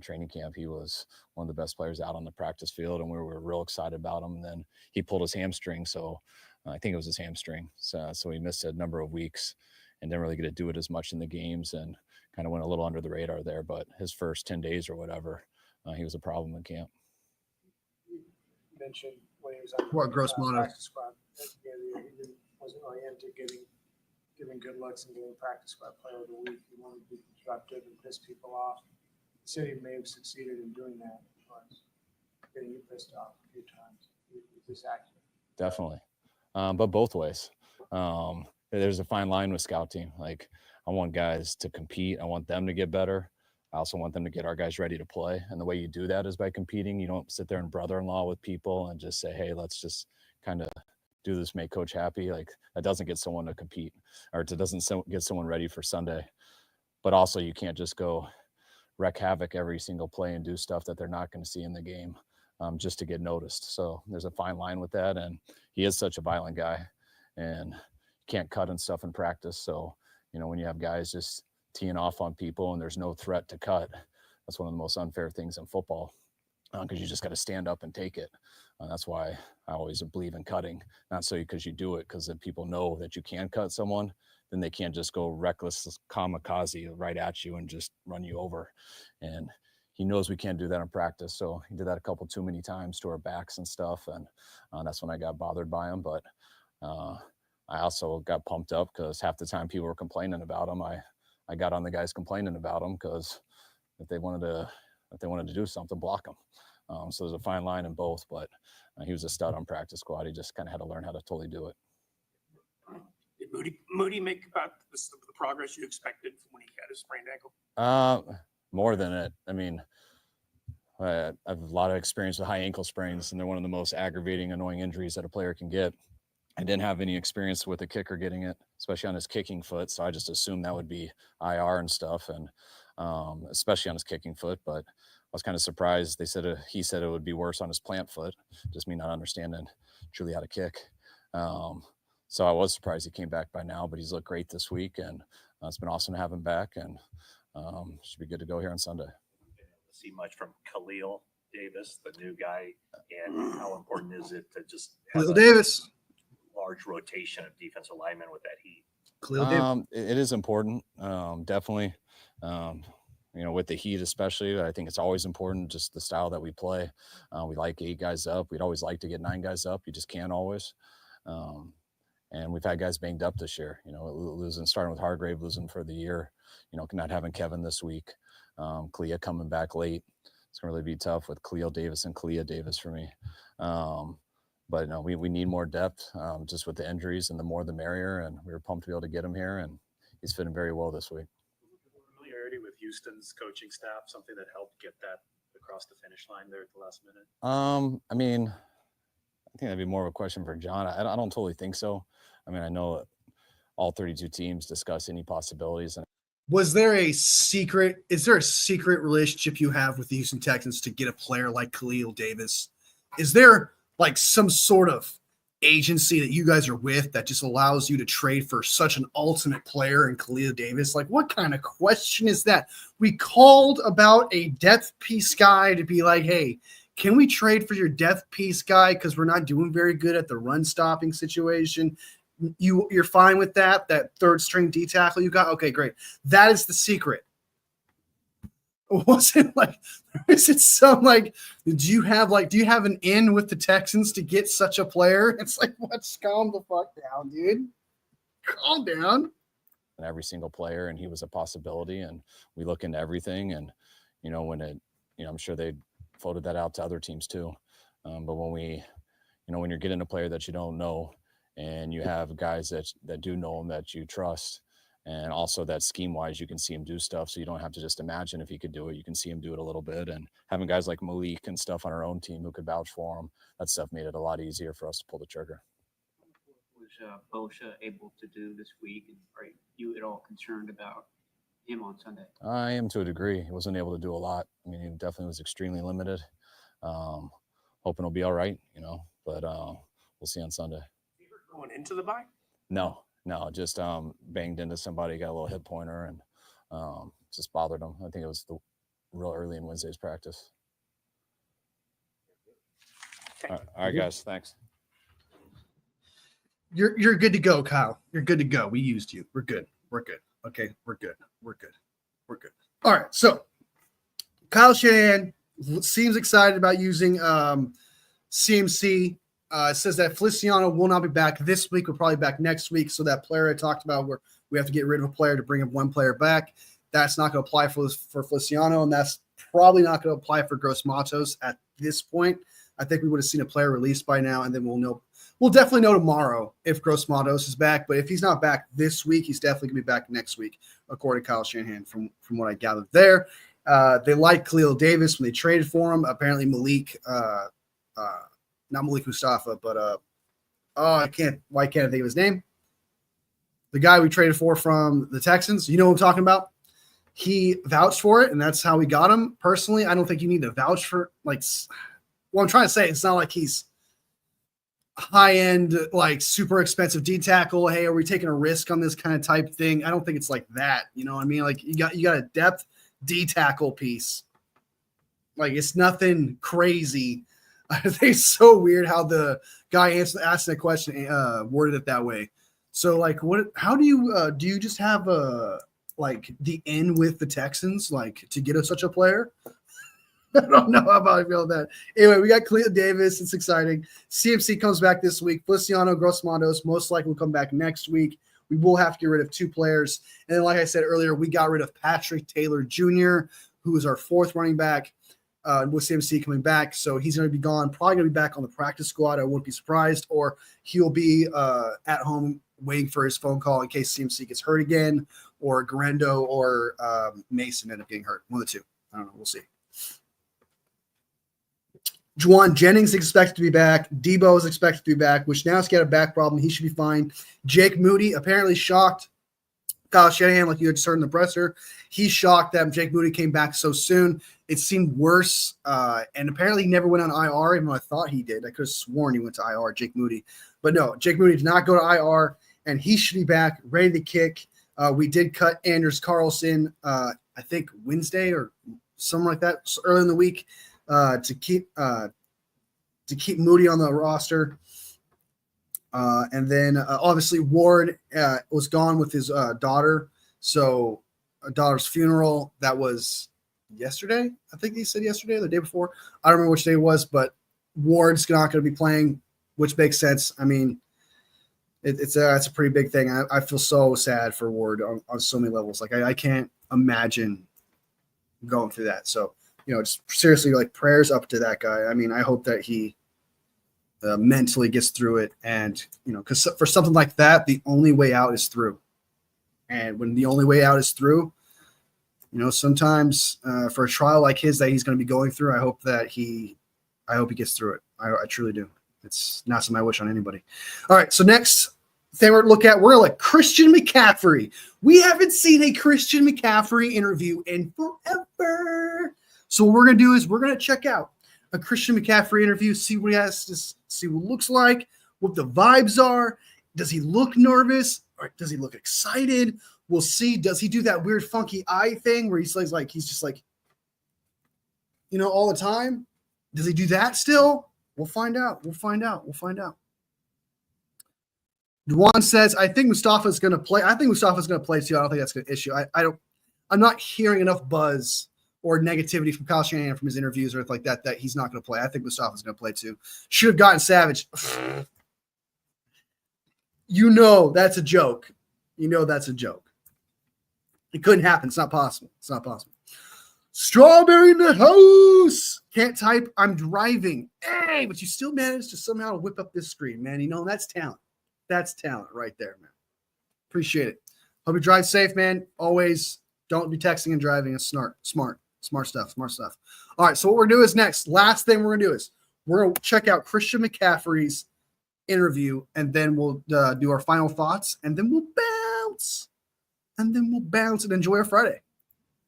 Training camp, he was one of the best players out on the practice field, and we were real excited about him. And then he pulled his hamstring, so I think it was his hamstring. So he missed a number of weeks and didn't really get to do it as much in the games, and kind of went a little under the radar there. But his first 10 days or whatever, he was a problem in camp. You mentioned when he was on What gross mono? practice squad at the beginning of the year, he wasn't really into giving good looks and getting practice squad player of the week. He wanted to be disruptive and piss people off. He said he may have succeeded in doing that, was getting you pissed off a few times. Is this accurate? Definitely. But both ways. There's a fine line with scout team. Like, I want guys to compete. I want them to get better. I also want them to get our guys ready to play. And the way you do that is by competing. You don't sit there and brother-in-law with people and just say, hey, let's just kind of do this, make coach happy. Like, that doesn't get someone to compete, or it doesn't get someone ready for Sunday. But also, you can't just go wreak havoc every single play and do stuff that they're not going to see in the game just to get noticed. So there's a fine line with that. And he is such a violent guy, and can't cut and stuff in practice. So, when you have guys just teeing off on people and there's no threat to cut, that's one of the most unfair things in football, because you just got to stand up and take it. That's why I always believe in cutting, not so because you do it, because if people know that you can cut someone, then they can't just go reckless kamikaze right at you and just run you over. And he knows we can't do that in practice. So he did that a couple too many times to our backs and stuff. And that's when I got bothered by him. But I also got pumped up because half the time people were complaining about him. I got on the guys complaining about him, because if they wanted to do something, block them. So there's a fine line in both, but he was a stud on practice squad. He just kind of had to learn how to totally do it. Did Moody make about the progress you expected from when he had his sprained ankle? More than it. I mean, I have a lot of experience with high ankle sprains, and they're one of the most aggravating, annoying injuries that a player can get. I didn't have any experience with a kicker getting it, especially on his kicking foot. So I just assumed that would be IR and stuff, and especially on his kicking foot. But I was kind of surprised. He said it would be worse on his plant foot, just me not understanding truly how to kick. So I was surprised he came back by now, but he's looked great this week, and it's been awesome to have him back, and should be good to go here on Sunday. See much from Khalil Davis, the new guy, and how important is it to just have Khalil Davis, large rotation of defensive linemen with that heat? Khalil Davis. It is important, definitely. With the heat especially, I think it's always important, just the style that we play. We like 8 guys up. We'd always like to get 9 guys up. You just can't always. And we've had guys banged up this year, starting with Hargrave, losing for the year, not having Kevin this week. Clea coming back late. It's going to really be tough with Khalil Davis and Clea Davis for me. But no, we need more depth just with the injuries, and the more the merrier. And we were pumped to be able to get him here, and he's fitting very well this week. Familiarity with Houston's coaching staff, something that helped get that across the finish line there at the last minute? I mean, I think that'd be more of a question for John. I don't totally think so. I mean, I know all 32 teams discuss any possibilities. And Is there a secret relationship you have with the Houston Texans to get a player like Khalil Davis? Is there like some sort of agency that you guys are with that just allows you to trade for such an ultimate player in Khalil Davis? Like, what kind of question is that? We called about a depth piece guy to be like, hey, can we trade for your death piece guy because we're not doing very good at the run stopping situation? You're fine with that third string D tackle you got? Okay, great. That is the secret. Was it like, is it some like, do you have an in with the Texans to get such a player? It's like, let's calm the fuck down, dude. Calm down. And every single player, and he was a possibility, and we look into everything. And when I'm sure they floated that out to other teams too. But when when you're getting a player that you don't know, and you have guys that do know him, that you trust, and also that scheme wise, you can see him do stuff. So you don't have to just imagine if he could do it. You can see him do it a little bit, and having guys like Malik and stuff on our own team who could vouch for him, that stuff made it a lot easier for us to pull the trigger. Was Bosha able to do this week? And are you at all concerned about him on Sunday? I am to a degree. He wasn't able to do a lot. I mean, he definitely was extremely limited. Hoping he'll be all right, but we'll see on Sunday. Going into the bye? No, just banged into somebody, got a little hip pointer, and just bothered him. I think it was real early in Wednesday's practice. All right, guys, thanks. You're good to go, Kyle. You're good to go. We used you. We're good. Okay, we're good. All right, so Kyle Shanahan seems excited about using CMC. Says that Feliciano will not be back this week. We're probably back next week. So that player I talked about where we have to get rid of a player to bring up one player back, that's not going to apply for Feliciano, and that's probably not going to apply for Gross Matos at this point. I think we would have seen a player released by now, and then we'll know. We'll definitely know tomorrow if Gross Matos is back. But if he's not back this week, he's definitely going to be back next week, according to Kyle Shanahan, from what I gathered there. They liked Khalil Davis when they traded for him. Apparently Malik, not Malik Mustafa, but why can't I think of his name? The guy we traded for from the Texans. You know what I'm talking about? He vouched for it, and that's how we got him. Personally, I don't think you need to vouch for what I'm trying to say. It's not like he's high-end, super expensive D tackle. Hey, are we taking a risk on this kind of type thing? I don't think it's like that. You know what I mean? Like you got a depth D tackle piece. Like it's nothing crazy. I think it's so weird how the guy asked that question, worded it that way. So how do you just have the in with the Texans, to get such a player? I don't know how I feel about that. Anyway, we got Khalil Davis. It's exciting. CMC comes back this week. Feliciano, Gross Matos most likely will come back next week. We will have to get rid of two players. And then, like I said earlier, we got rid of Patrick Taylor Jr., who is our fourth running back, with CMC coming back. So he's going to be gone, probably going to be back on the practice squad. I wouldn't be surprised. Or he'll be at home waiting for his phone call in case CMC gets hurt again, or Garendo or Mason end up getting hurt. One of the two. I don't know. We'll see. Juwan Jennings expected to be back. Debo is expected to be back. Wisnowski had a back problem. He should be fine. Jake Moody apparently shocked Kyle Shanahan, like you had just heard in the presser. He's shocked that Jake Moody came back so soon. It seemed worse, and apparently he never went on IR, even though I thought he did. I could have sworn he went to IR, Jake Moody. But no, Jake Moody did not go to IR, and he should be back, ready to kick. We did cut Anders Carlson, I think Wednesday or something like that, so early in the week. To keep Moody on the roster. And then obviously Ward was gone with his daughter. So a daughter's funeral, that was yesterday. I think he said yesterday or the day before. I don't remember which day it was, but Ward's not going to be playing, which makes sense. I mean, it's a pretty big thing. I feel so sad for Ward on so many levels. I can't imagine going through that. So, just seriously, prayers up to that guy. I mean, I hope that he mentally gets through it. And, because for something like that, the only way out is through. And when the only way out is through, sometimes for a trial like his that he's going to be going through, I hope he gets through it. I truly do. It's not something I wish on anybody. All right. So next thing we're going to look at, we're going to let Christian McCaffrey. We haven't seen a Christian McCaffrey interview in forever. So what we're going to do is we're going to check out a Christian McCaffrey interview, see what he has to see what it looks like, what the vibes are. Does he look nervous or does he look excited? We'll see. Does he do that weird funky eye thing where he's just all the time? Does he do that still? We'll find out. We'll find out. We'll find out. Juan says, I think Mustafa's going to play. I think Mustafa's going to play too. I don't think that's an issue. I'm not hearing enough buzz or negativity from Kyle Shanahan from his interviews or anything like that he's not going to play. I think Mustafa's going to play too. Should have gotten Savage. You know that's a joke. You know that's a joke. It couldn't happen. It's not possible. It's not possible. Strawberry in the house. Can't type. I'm driving. Hey, but you still managed to somehow whip up this screen, man. You know, that's talent. That's talent right there, man. Appreciate it. Hope you drive safe, man. Always don't be texting and driving. It's smart stuff. All right, so what we're going to do is next. Last thing we're going to do is we're going to check out Christian McCaffrey's interview, and then we'll do our final thoughts, and then we'll bounce. And enjoy our Friday.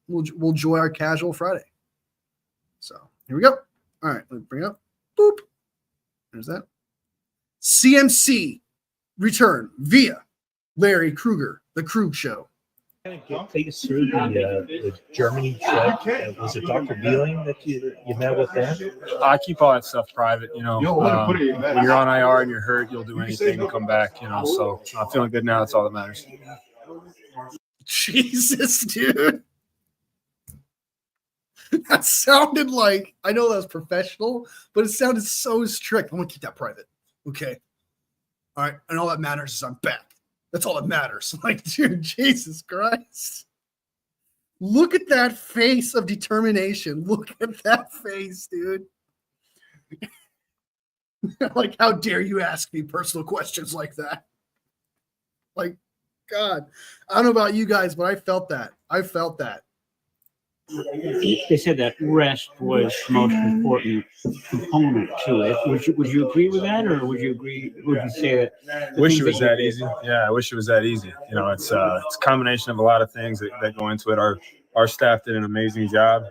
We'll enjoy our casual Friday. So here we go. All right, let me bring it up. Boop. There's that. CMC return via Larry Kruger, the Krug Show. Take us through the Germany trip. Was it Dr. Beeling that you met with then? I keep all that stuff private, you know. When you're on IR and you're hurt, you'll do anything to come back, you know. So I'm feeling good now. That's all that matters. Jesus, dude. That sounded like, I know that was professional, but it sounded so strict. I'm going to keep that private. Okay. All right. And all that matters is I'm back. That's all that matters. Like, dude, Jesus Christ. Look at that face of determination. Look at that face, dude. Like, how dare you ask me personal questions like that? Like, God. I don't know about you guys, but I felt that. They said that rest was the most important component to it. Would you agree with that, or would you say that? Wish it was that easy. Yeah, I wish it was that easy. You know, it's a combination of a lot of things that go into it. Our staff did an amazing job.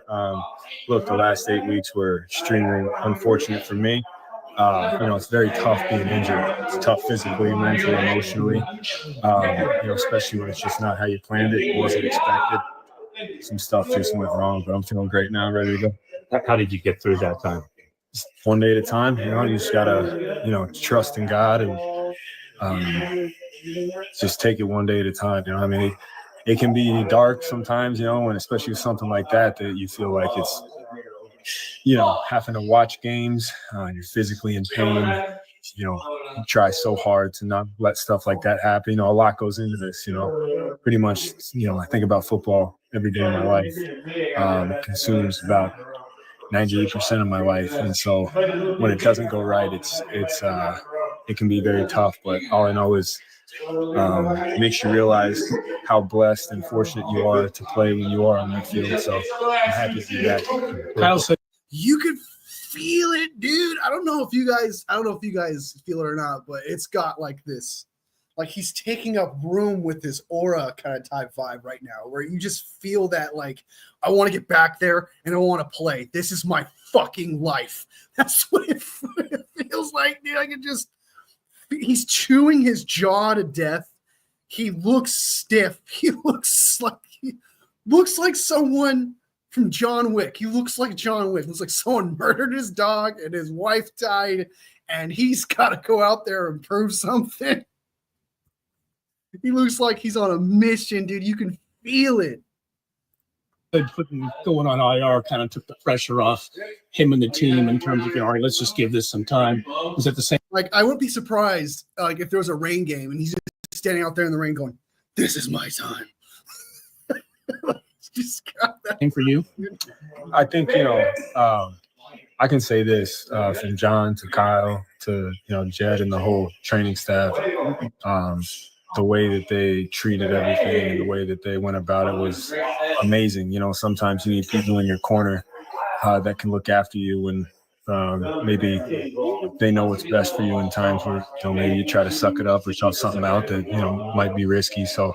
Look, the last 8 weeks were extremely unfortunate for me. You know, it's very tough being injured. It's tough physically, mentally, emotionally. You know, especially when it's just not how you planned it, it wasn't expected. Some stuff just went wrong, but I'm feeling great now, ready to go. How did you get through that time? Just one day at a time, you know. You just gotta, you know, trust in God and just take it one day at a time. You know, I mean, it can be dark sometimes, you know, and especially with something like that you feel like it's, you know, having to watch games, you're physically in pain. You know, you try so hard to not let stuff like that happen. You know, a lot goes into this, you know. Pretty much, you know, I think about football every day of my life. It consumes about 98% of my life. And so when it doesn't go right, it can be very tough. But all I know is it makes you realize how blessed and fortunate you are to play when you are on that field. So I'm happy to be back. Kyle said, you could feel it, dude. I don't know if you guys feel it or not, but it's got like this, like he's taking up room with his aura kind of type vibe right now, where you just feel that, like, I want to get back there and I want to play. This is my fucking life. That's what it feels like, dude. I can just, he's chewing his jaw to death. He looks stiff. He looks like someone from John Wick. He looks like John Wick. Looks like someone murdered his dog and his wife died, and he's got to go out there and prove something. He looks like he's on a mission, dude. You can feel it. Going on IR kind of took the pressure off him and the team in terms of, all right, let's just give this some time. Was at the same, like, I wouldn't be surprised, like, if there was a rain game and he's just standing out there in the rain going, "This is my time." Just got that. same for you? I think, you know, I can say this from John to Kyle to, you know, Jed and the whole training staff. The way that they treated everything and the way that they went about it was amazing. You know, sometimes you need people in your corner that can look after you when maybe they know what's best for you in times where, you know, maybe you try to suck it up or shout something out that, you know, might be risky. So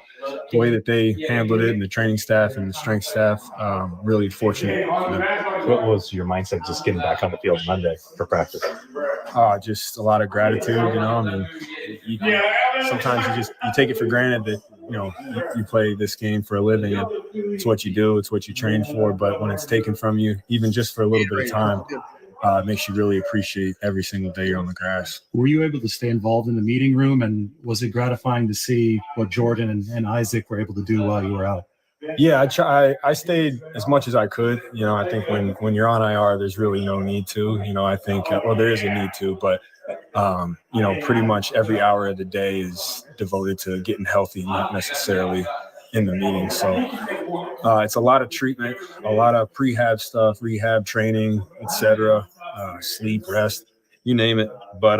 the way that they handled it, and the training staff and the strength staff, really fortunate for them. What was your mindset just getting back on the field Monday for practice? Just a lot of gratitude, you know. I mean, sometimes you take it for granted that, you know, you play this game for a living and it's what you do, it's what you train for. But when it's taken from you, even just for a little bit of time, makes you really appreciate every single day you're on the grass. Were you able to stay involved in the meeting room, and was it gratifying to see what Jordan and Isaac were able to do while you were out? Yeah, I stayed as much as I could. I think when you're on IR, there's really no need to. I think there is a need to, but pretty much every hour of the day is devoted to getting healthy, not necessarily in the meeting. So it's a lot of treatment, a lot of prehab stuff, rehab training, etc. Sleep, rest, you name it. But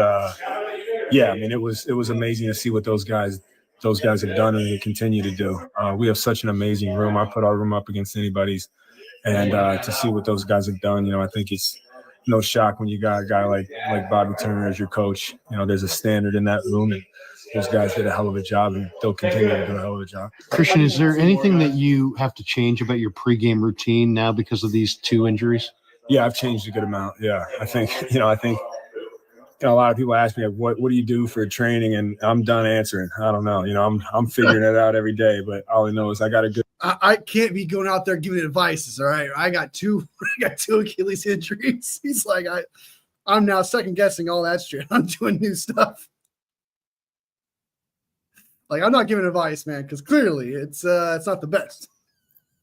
yeah, I mean, it was amazing to see what those guys have done and they continue to do. We have such an amazing room. I put our room up against anybody's, and to see what those guys have done, I think it's no shock when you got a guy like Bobby Turner as your coach. There's a standard in that room, and those guys did a hell of a job, and they'll continue to do a hell of a job. Christian, is there anything that you have to change about your pregame routine now because of these 2 injuries? Yeah, I've changed a good amount. Yeah, I think a lot of people ask me, what do you do for training? And I'm done answering. I don't know. I'm figuring it out every day, but all I know is I got a good. I can't be going out there giving advices. All right. I got two Achilles injuries. He's like, I'm now second guessing all that shit. I'm doing new stuff. Like, I'm not giving advice, man, because clearly it's not the best.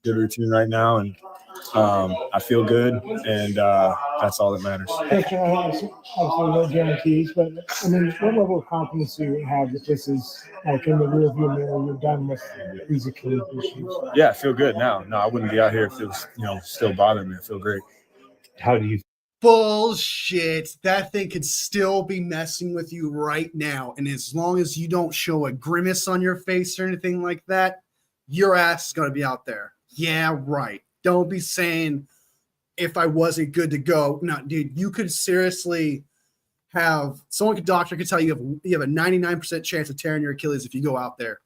Good routine right now, and I feel good, and that's all that matters. Obviously, no guarantees, but I mean, what level of confidence do you have that this is like in the rearview mirror? You're done with these Achilles issues. Yeah, I feel good now. No, I wouldn't be out here if it was, still bothering me. I feel great. How do you? Bullshit. That thing could still be messing with you right now, and as long as you don't show a grimace on your face or anything like that, your ass is going to be out there. Yeah, right. Don't be saying if I wasn't good to go. No, dude, you could seriously have doctor could tell you have a 99% chance of tearing your Achilles if you go out there.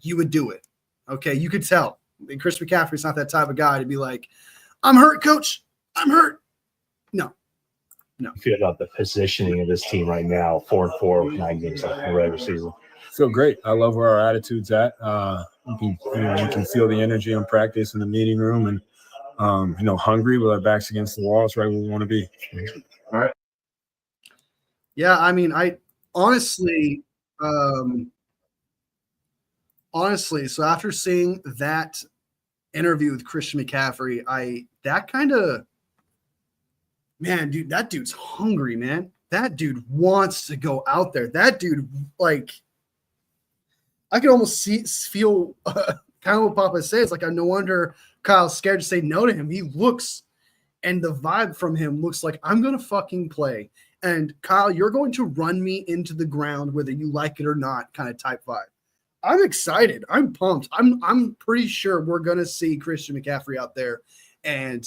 You would do it. Okay, you could tell. And Chris McCaffrey's not that type of guy to be like, I'm hurt, coach. I'm hurt. No. You feel about the positioning of this team right now, 4-4 with 9 games left in the regular season? Feel great. I love where our attitude's at. You can feel the energy in practice in the meeting room, and hungry with our backs against the wall. It's right where we want to be. All right. Yeah, I mean, I honestly, so after seeing that interview with Christian McCaffrey, man, dude, that dude's hungry, man. That dude wants to go out there. That dude, like, I could almost feel kind of what Papa says. Like, no wonder Kyle's scared to say no to him. He looks, and the vibe from him looks like, I'm going to fucking play. And Kyle, you're going to run me into the ground, whether you like it or not, kind of type vibe. I'm excited. I'm pumped. I'm pretty sure we're going to see Christian McCaffrey out there, and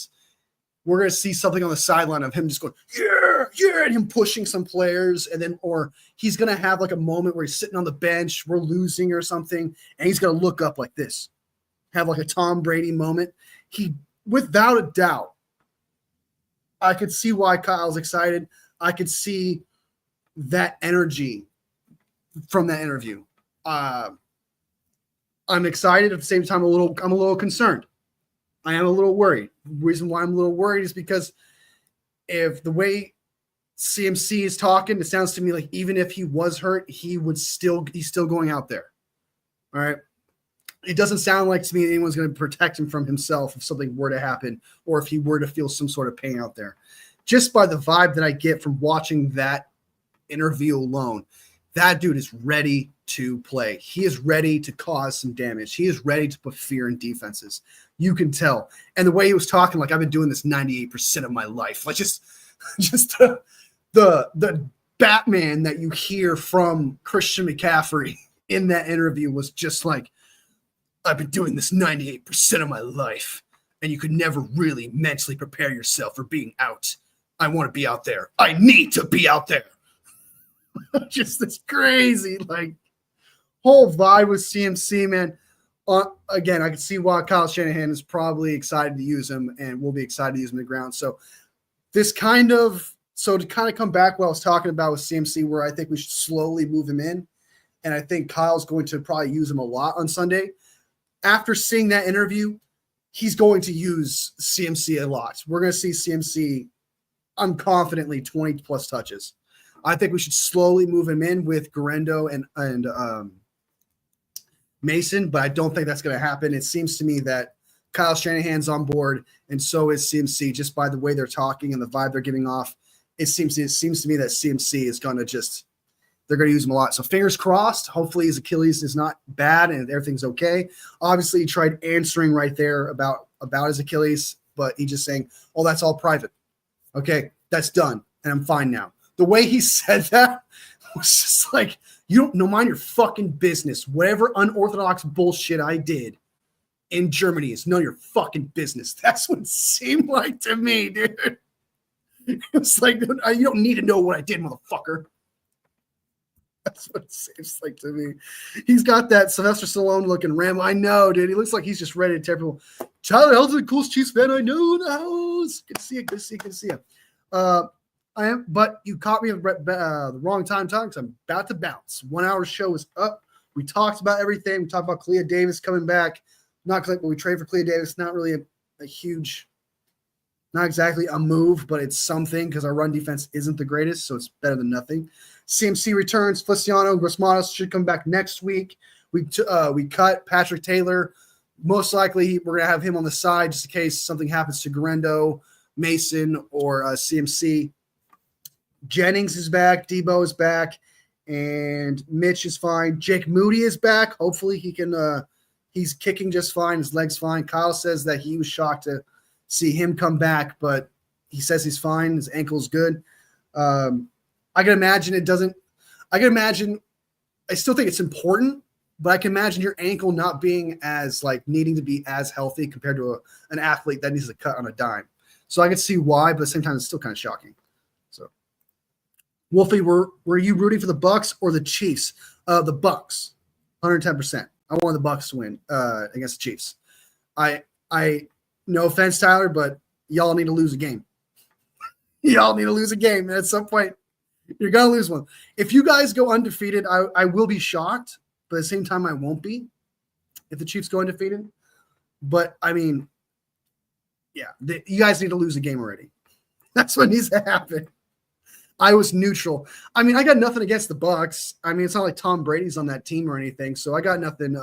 we're going to see something on the sideline of him just going, yeah, and him pushing some players. And then, or he's going to have like a moment where he's sitting on the bench, we're losing or something, and he's going to look up like this, have like a Tom Brady moment. Without a doubt, I could see why Kyle's excited. I could see that energy from that interview. I'm excited at the same time. I'm a little concerned. I am a little worried. The reason why I'm a little worried is because if the way CMC is talking, it sounds to me like even if he was hurt, he's still going out there. All right. It doesn't sound like to me anyone's going to protect him from himself if something were to happen, or if he were to feel some sort of pain out there. Just by the vibe that I get from watching that interview alone, that dude is ready to play. He is ready to cause some damage. He is ready to put fear in defenses. You can tell. And the way he was talking, like, I've been doing this 98% of my life. Like, just the Batman that you hear from Christian McCaffrey in that interview was just like, I've been doing this 98% of my life, and you could never really mentally prepare yourself for being out. I want to be out there. I need to be out there. Just this crazy, like, whole vibe with CMC, man. Again, I can see why Kyle Shanahan is probably excited to use him, and will be excited to use him on the ground. So to kind of come back what I was talking about with CMC, where I think we should slowly move him in, and I think Kyle's going to probably use him a lot on Sunday. After seeing that interview, he's going to use CMC a lot. We're going to see CMC I'm confidently 20 plus touches. I think we should slowly move him in with Garendo and Mason, but I don't think that's going to happen. It seems to me that Kyle Shanahan's on board, and so is CMC. Just by the way they're talking and the vibe they're giving off, it seems to me that CMC is going to they're going to use him a lot. So fingers crossed. Hopefully his Achilles is not bad and everything's okay. Obviously, he tried answering right there about his Achilles, but he just saying, "Oh, that's all private." Okay, that's done, and I'm fine now. The way he said that was just like, you don't know, mind your fucking business. Whatever unorthodox bullshit I did in Germany is none of your fucking business. That's what it seemed like to me, dude. It was like, you don't need to know what I did, motherfucker. That's what it seems like to me. He's got that Sylvester Stallone looking Ram. I know, dude. He looks like he's just ready to tear people. Tyler Elton's the coolest Chiefs fan I know in the house. Good to see you. Good to see you. Good to see you. I am, but you caught me at the wrong time talking, because I'm about to bounce. 1 hour show is up. We talked about everything. We talked about Clea Davis coming back. Not because we trade for Clea Davis. Not really a huge, not exactly a move, but it's something because our run defense isn't the greatest, so it's better than nothing. CMC returns. Feliciano Grosmatos should come back next week. We cut Patrick Taylor. Most likely, we're going to have him on the side just in case something happens to Garendo, Mason, or CMC. Jennings is back. Debo is back. And Mitch is fine. Jake Moody is back. Hopefully, he can he's kicking just fine. His leg's fine. Kyle says that he was shocked to see him come back, but he says he's fine. His ankle's good. I can imagine it doesn't – I still think it's important, but I can imagine your ankle not being as, like, needing to be as healthy compared to an athlete that needs to cut on a dime. So I can see why, but at the same time, it's still kind of shocking. So, Wolfie, were you rooting for the Bucs or the Chiefs? The Bucs, 110%. I wanted the Bucs to win against the Chiefs. I no offense, Tyler, but y'all need to lose a game. Y'all need to lose a game, and at some point, you're going to lose one. If you guys go undefeated, I will be shocked, but at the same time, I won't be if the Chiefs go undefeated. But, I mean, yeah, you guys need to lose a game already. That's what needs to happen. I was neutral. I mean, I got nothing against the Bucs. I mean, it's not like Tom Brady's on that team or anything, so I got nothing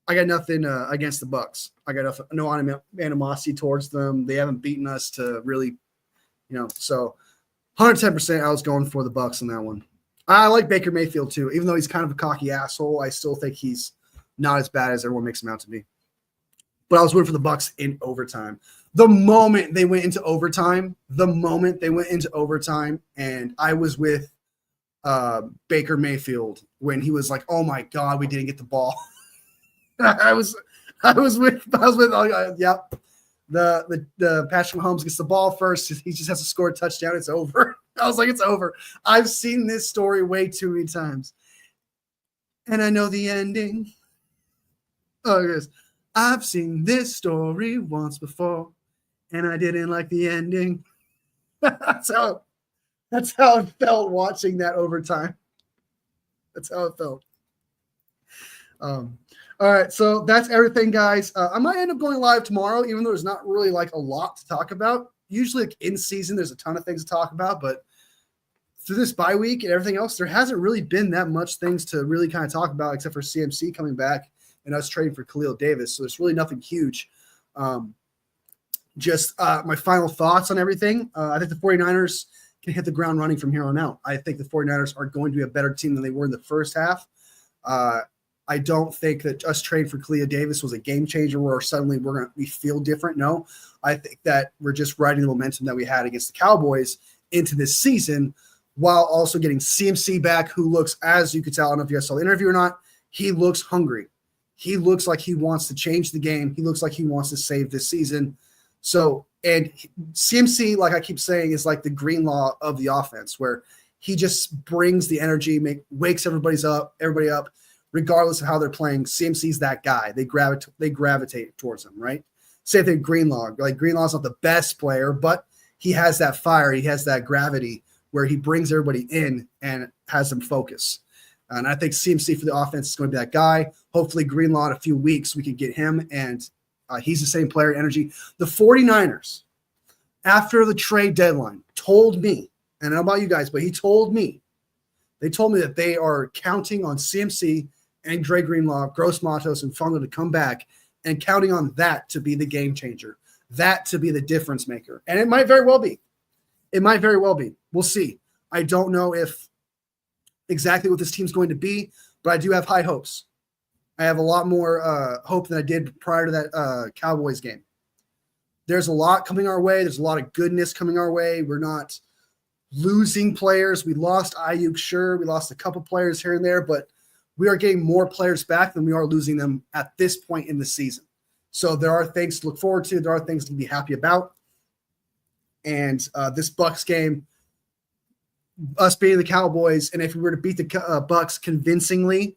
against the Bucs. I got no animosity towards them. They haven't beaten us to really, so 110%, I was going for the Bucs on that one. I like Baker Mayfield too. Even though he's kind of a cocky asshole, I still think he's not as bad as everyone makes him out to be. But I was rooting for the Bucs in overtime. The moment they went into overtime, and I was with Baker Mayfield when he was like, "Oh my God, we didn't get the ball." I was with yep. The Patrick Mahomes gets the ball first. He just has to score a touchdown. It's over. I was like, it's over. I've seen this story way too many times. And I know the ending. Oh, yes. I've seen this story once before, and I didn't like the ending. That's how it felt watching that overtime. That's how it felt. All right, so that's everything, guys. I might end up going live tomorrow, even though there's not really like a lot to talk about. Usually, like in season, there's a ton of things to talk about, but through this bye week and everything else, there hasn't really been that much things to really kind of talk about, except for CMC coming back and us trading for Khalil Davis. So there's really nothing huge. Just my final thoughts on everything. I think the 49ers can hit the ground running from here on out. I think the 49ers are going to be a better team than they were in the first half. I don't think that us trading for Clea Davis was a game changer where suddenly we feel different. No, I think that we're just riding the momentum that we had against the Cowboys into this season, while also getting CMC back, who looks, as you could tell, I don't know if you guys saw the interview or not, he looks hungry. He looks like he wants to change the game. He looks like he wants to save this season. So, and CMC, like I keep saying, is like the Greenlaw of the offense, where he just brings the energy, wakes everybody up, regardless of how they're playing. CMC's that guy. They gravitate towards him, right? Same thing, Greenlaw. Like Greenlaw's not the best player, but he has that fire. He has that gravity where he brings everybody in and has them focus. And I think CMC for the offense is going to be that guy. Hopefully Greenlaw in a few weeks, we can get him, and he's the same player energy. The 49ers, after the trade deadline, told me, and I don't know about you guys, but he told me, they told me that they are counting on CMC and Dre Greenlaw, Gross Matos, and Fungo to come back and counting on that to be the game changer, that to be the difference maker. And it might very well be. It might very well be. We'll see. I don't know if exactly what this team's going to be, but I do have high hopes. I have a lot more hope than I did prior to that Cowboys game. There's a lot coming our way. There's a lot of goodness coming our way. We're not losing players. We lost Ayuk, sure. We lost a couple players here and there, but we are getting more players back than we are losing them at this point in the season. So there are things to look forward to. There are things to be happy about. And this Bucs game, us beating the Cowboys, and if we were to beat the Bucs convincingly,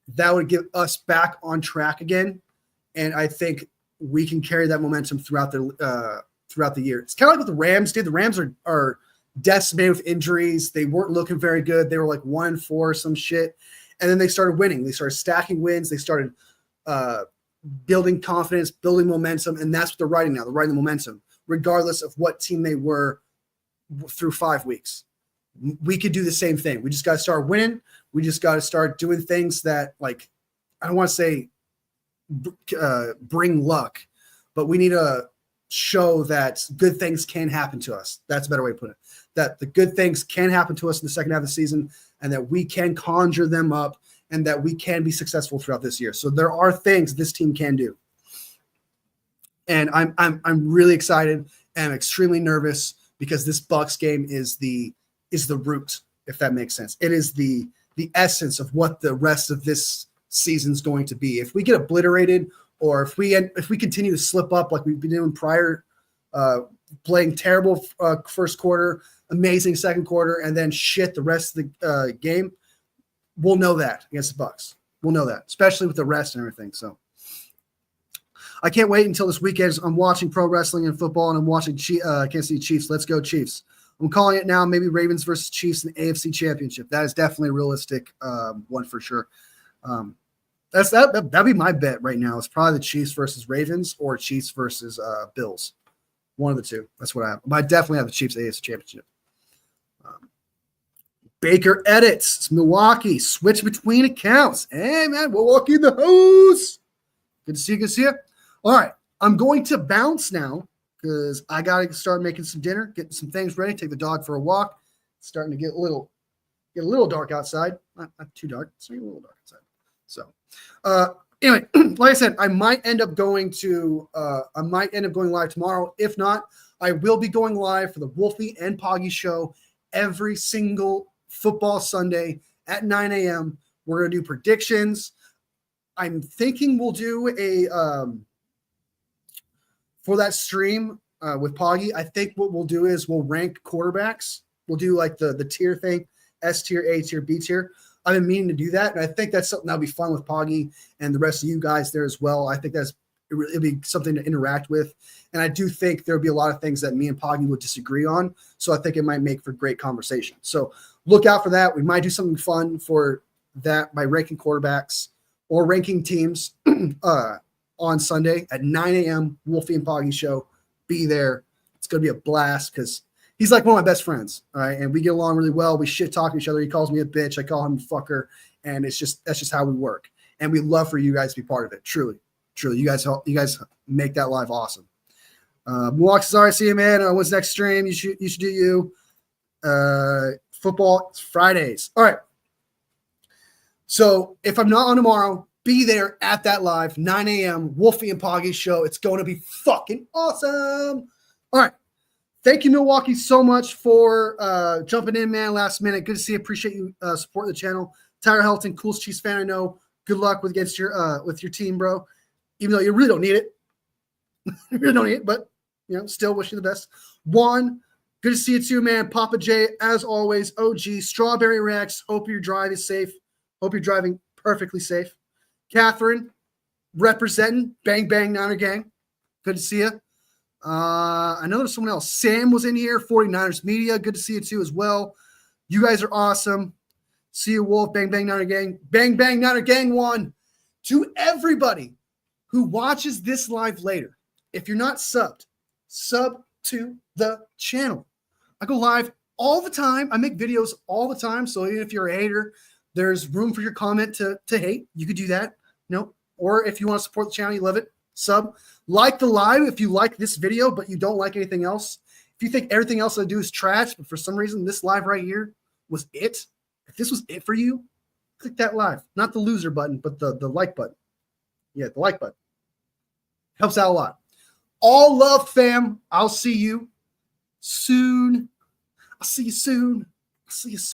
that would get us back on track again. And I think we can carry that momentum throughout the year. It's kind of like what the Rams did. The Rams are decimated with injuries. They weren't looking very good. They were like 1-4 or some shit. And then they started winning. They started stacking wins. They started building confidence, building momentum. And that's what they're riding now. They're riding the momentum, regardless of what team they were through 5 weeks. We could do the same thing. We just got to start winning. We just got to start doing things that, like, I don't want to say bring luck, but we need to show that good things can happen to us. That's a better way to put it. That the good things can happen to us in the second half of the season, and that we can conjure them up, and that we can be successful throughout this year. So there are things this team can do, and I'm really excited and extremely nervous because this Bucs game is the root, if that makes sense. It is the essence of what the rest of this season's going to be. If we get obliterated, or if we continue to slip up like we've been doing prior, playing terrible first quarter, amazing second quarter, and then shit the rest of the game, we'll know that against the Bucs. We'll know that, especially with the rest and everything. So I can't wait until this weekend. I'm watching pro wrestling and football, and I'm watching Kansas City Chiefs. Let's go Chiefs. I'm calling it now. Maybe Ravens versus Chiefs in the AFC Championship. That is definitely a realistic one for sure. That'd be my bet right now. It's probably the Chiefs versus Ravens or Chiefs versus Bills. One of the two. That's what I have. But I definitely have the Chiefs AFC Championship. Baker edits. It's Milwaukee. Switch between accounts. Hey, man. Milwaukee in the house. Good to see you. Good to see you. All right. I'm going to bounce now because I got to start making some dinner, getting some things ready, take the dog for a walk. It's starting to get a little dark outside. Not too dark. It's a little dark outside. So anyway, like I said, I might end up going live tomorrow. If not, I will be going live for the Wolfie and Poggy show every single football Sunday at 9 a.m. We're going to do predictions. I'm thinking we'll do a for that stream with Poggy. I think what we'll do is we'll rank quarterbacks. We'll do like the tier thing, S tier, A tier, B tier. I've been meaning to do that, and I think that's something that'll be fun with Poggy and the rest of you guys there as well. I think it'll be something to interact with, and I do think there'll be a lot of things that me and Poggy would disagree on, so I think it might make for great conversation. So look out for that. We might do something fun for that by ranking quarterbacks or ranking teams on Sunday at 9 a.m. Wolfie and Poggy show. Be there. It's going to be a blast because he's like one of my best friends, all right? And we get along really well. We shit talk each other. He calls me a bitch. I call him a fucker. And that's just how we work. And we love for you guys to be part of it. Truly. You guys make that live awesome. Milwaukee, sorry, see you, man. When's next stream? You should do you. Football, it's Fridays. All right. So if I'm not on tomorrow, be there at that live, 9 a.m. Wolfie and Poggy show. It's going to be fucking awesome. All right. Thank you, Milwaukee, so much for jumping in, man, last minute. Good to see you. Appreciate you supporting the channel. Tyler Helton, coolest Chiefs fan I know. Good luck with your team, bro. Even though you really don't need it. You really don't need it, but, still wish you the best. Juan, good to see you too, man. Papa J, as always, OG. Strawberry Rex, hope your drive is safe. Hope you're driving perfectly safe. Catherine, representing. Bang, bang, Niner gang. Good to see you. I know there's someone else. Sam was in here, 49ers Media. Good to see you too as well. You guys are awesome. See you, Wolf. Bang, bang, Niner gang. Bang, bang, Niner gang one. To everybody who watches this live later, if you're not subbed, sub to the channel. I go live all the time. I make videos all the time. So even if you're a hater, there's room for your comment to hate. You could do that. Or if you want to support the channel, you love it, sub. Like the live if you like this video, but you don't like anything else. If you think everything else I do is trash, but for some reason this live right here was it, if this was it for you, click that live. Not the loser button, but the like button. Yeah, the like button. Helps out a lot. All love, fam. I'll see you soon. I'll see you soon. I'll see you soon.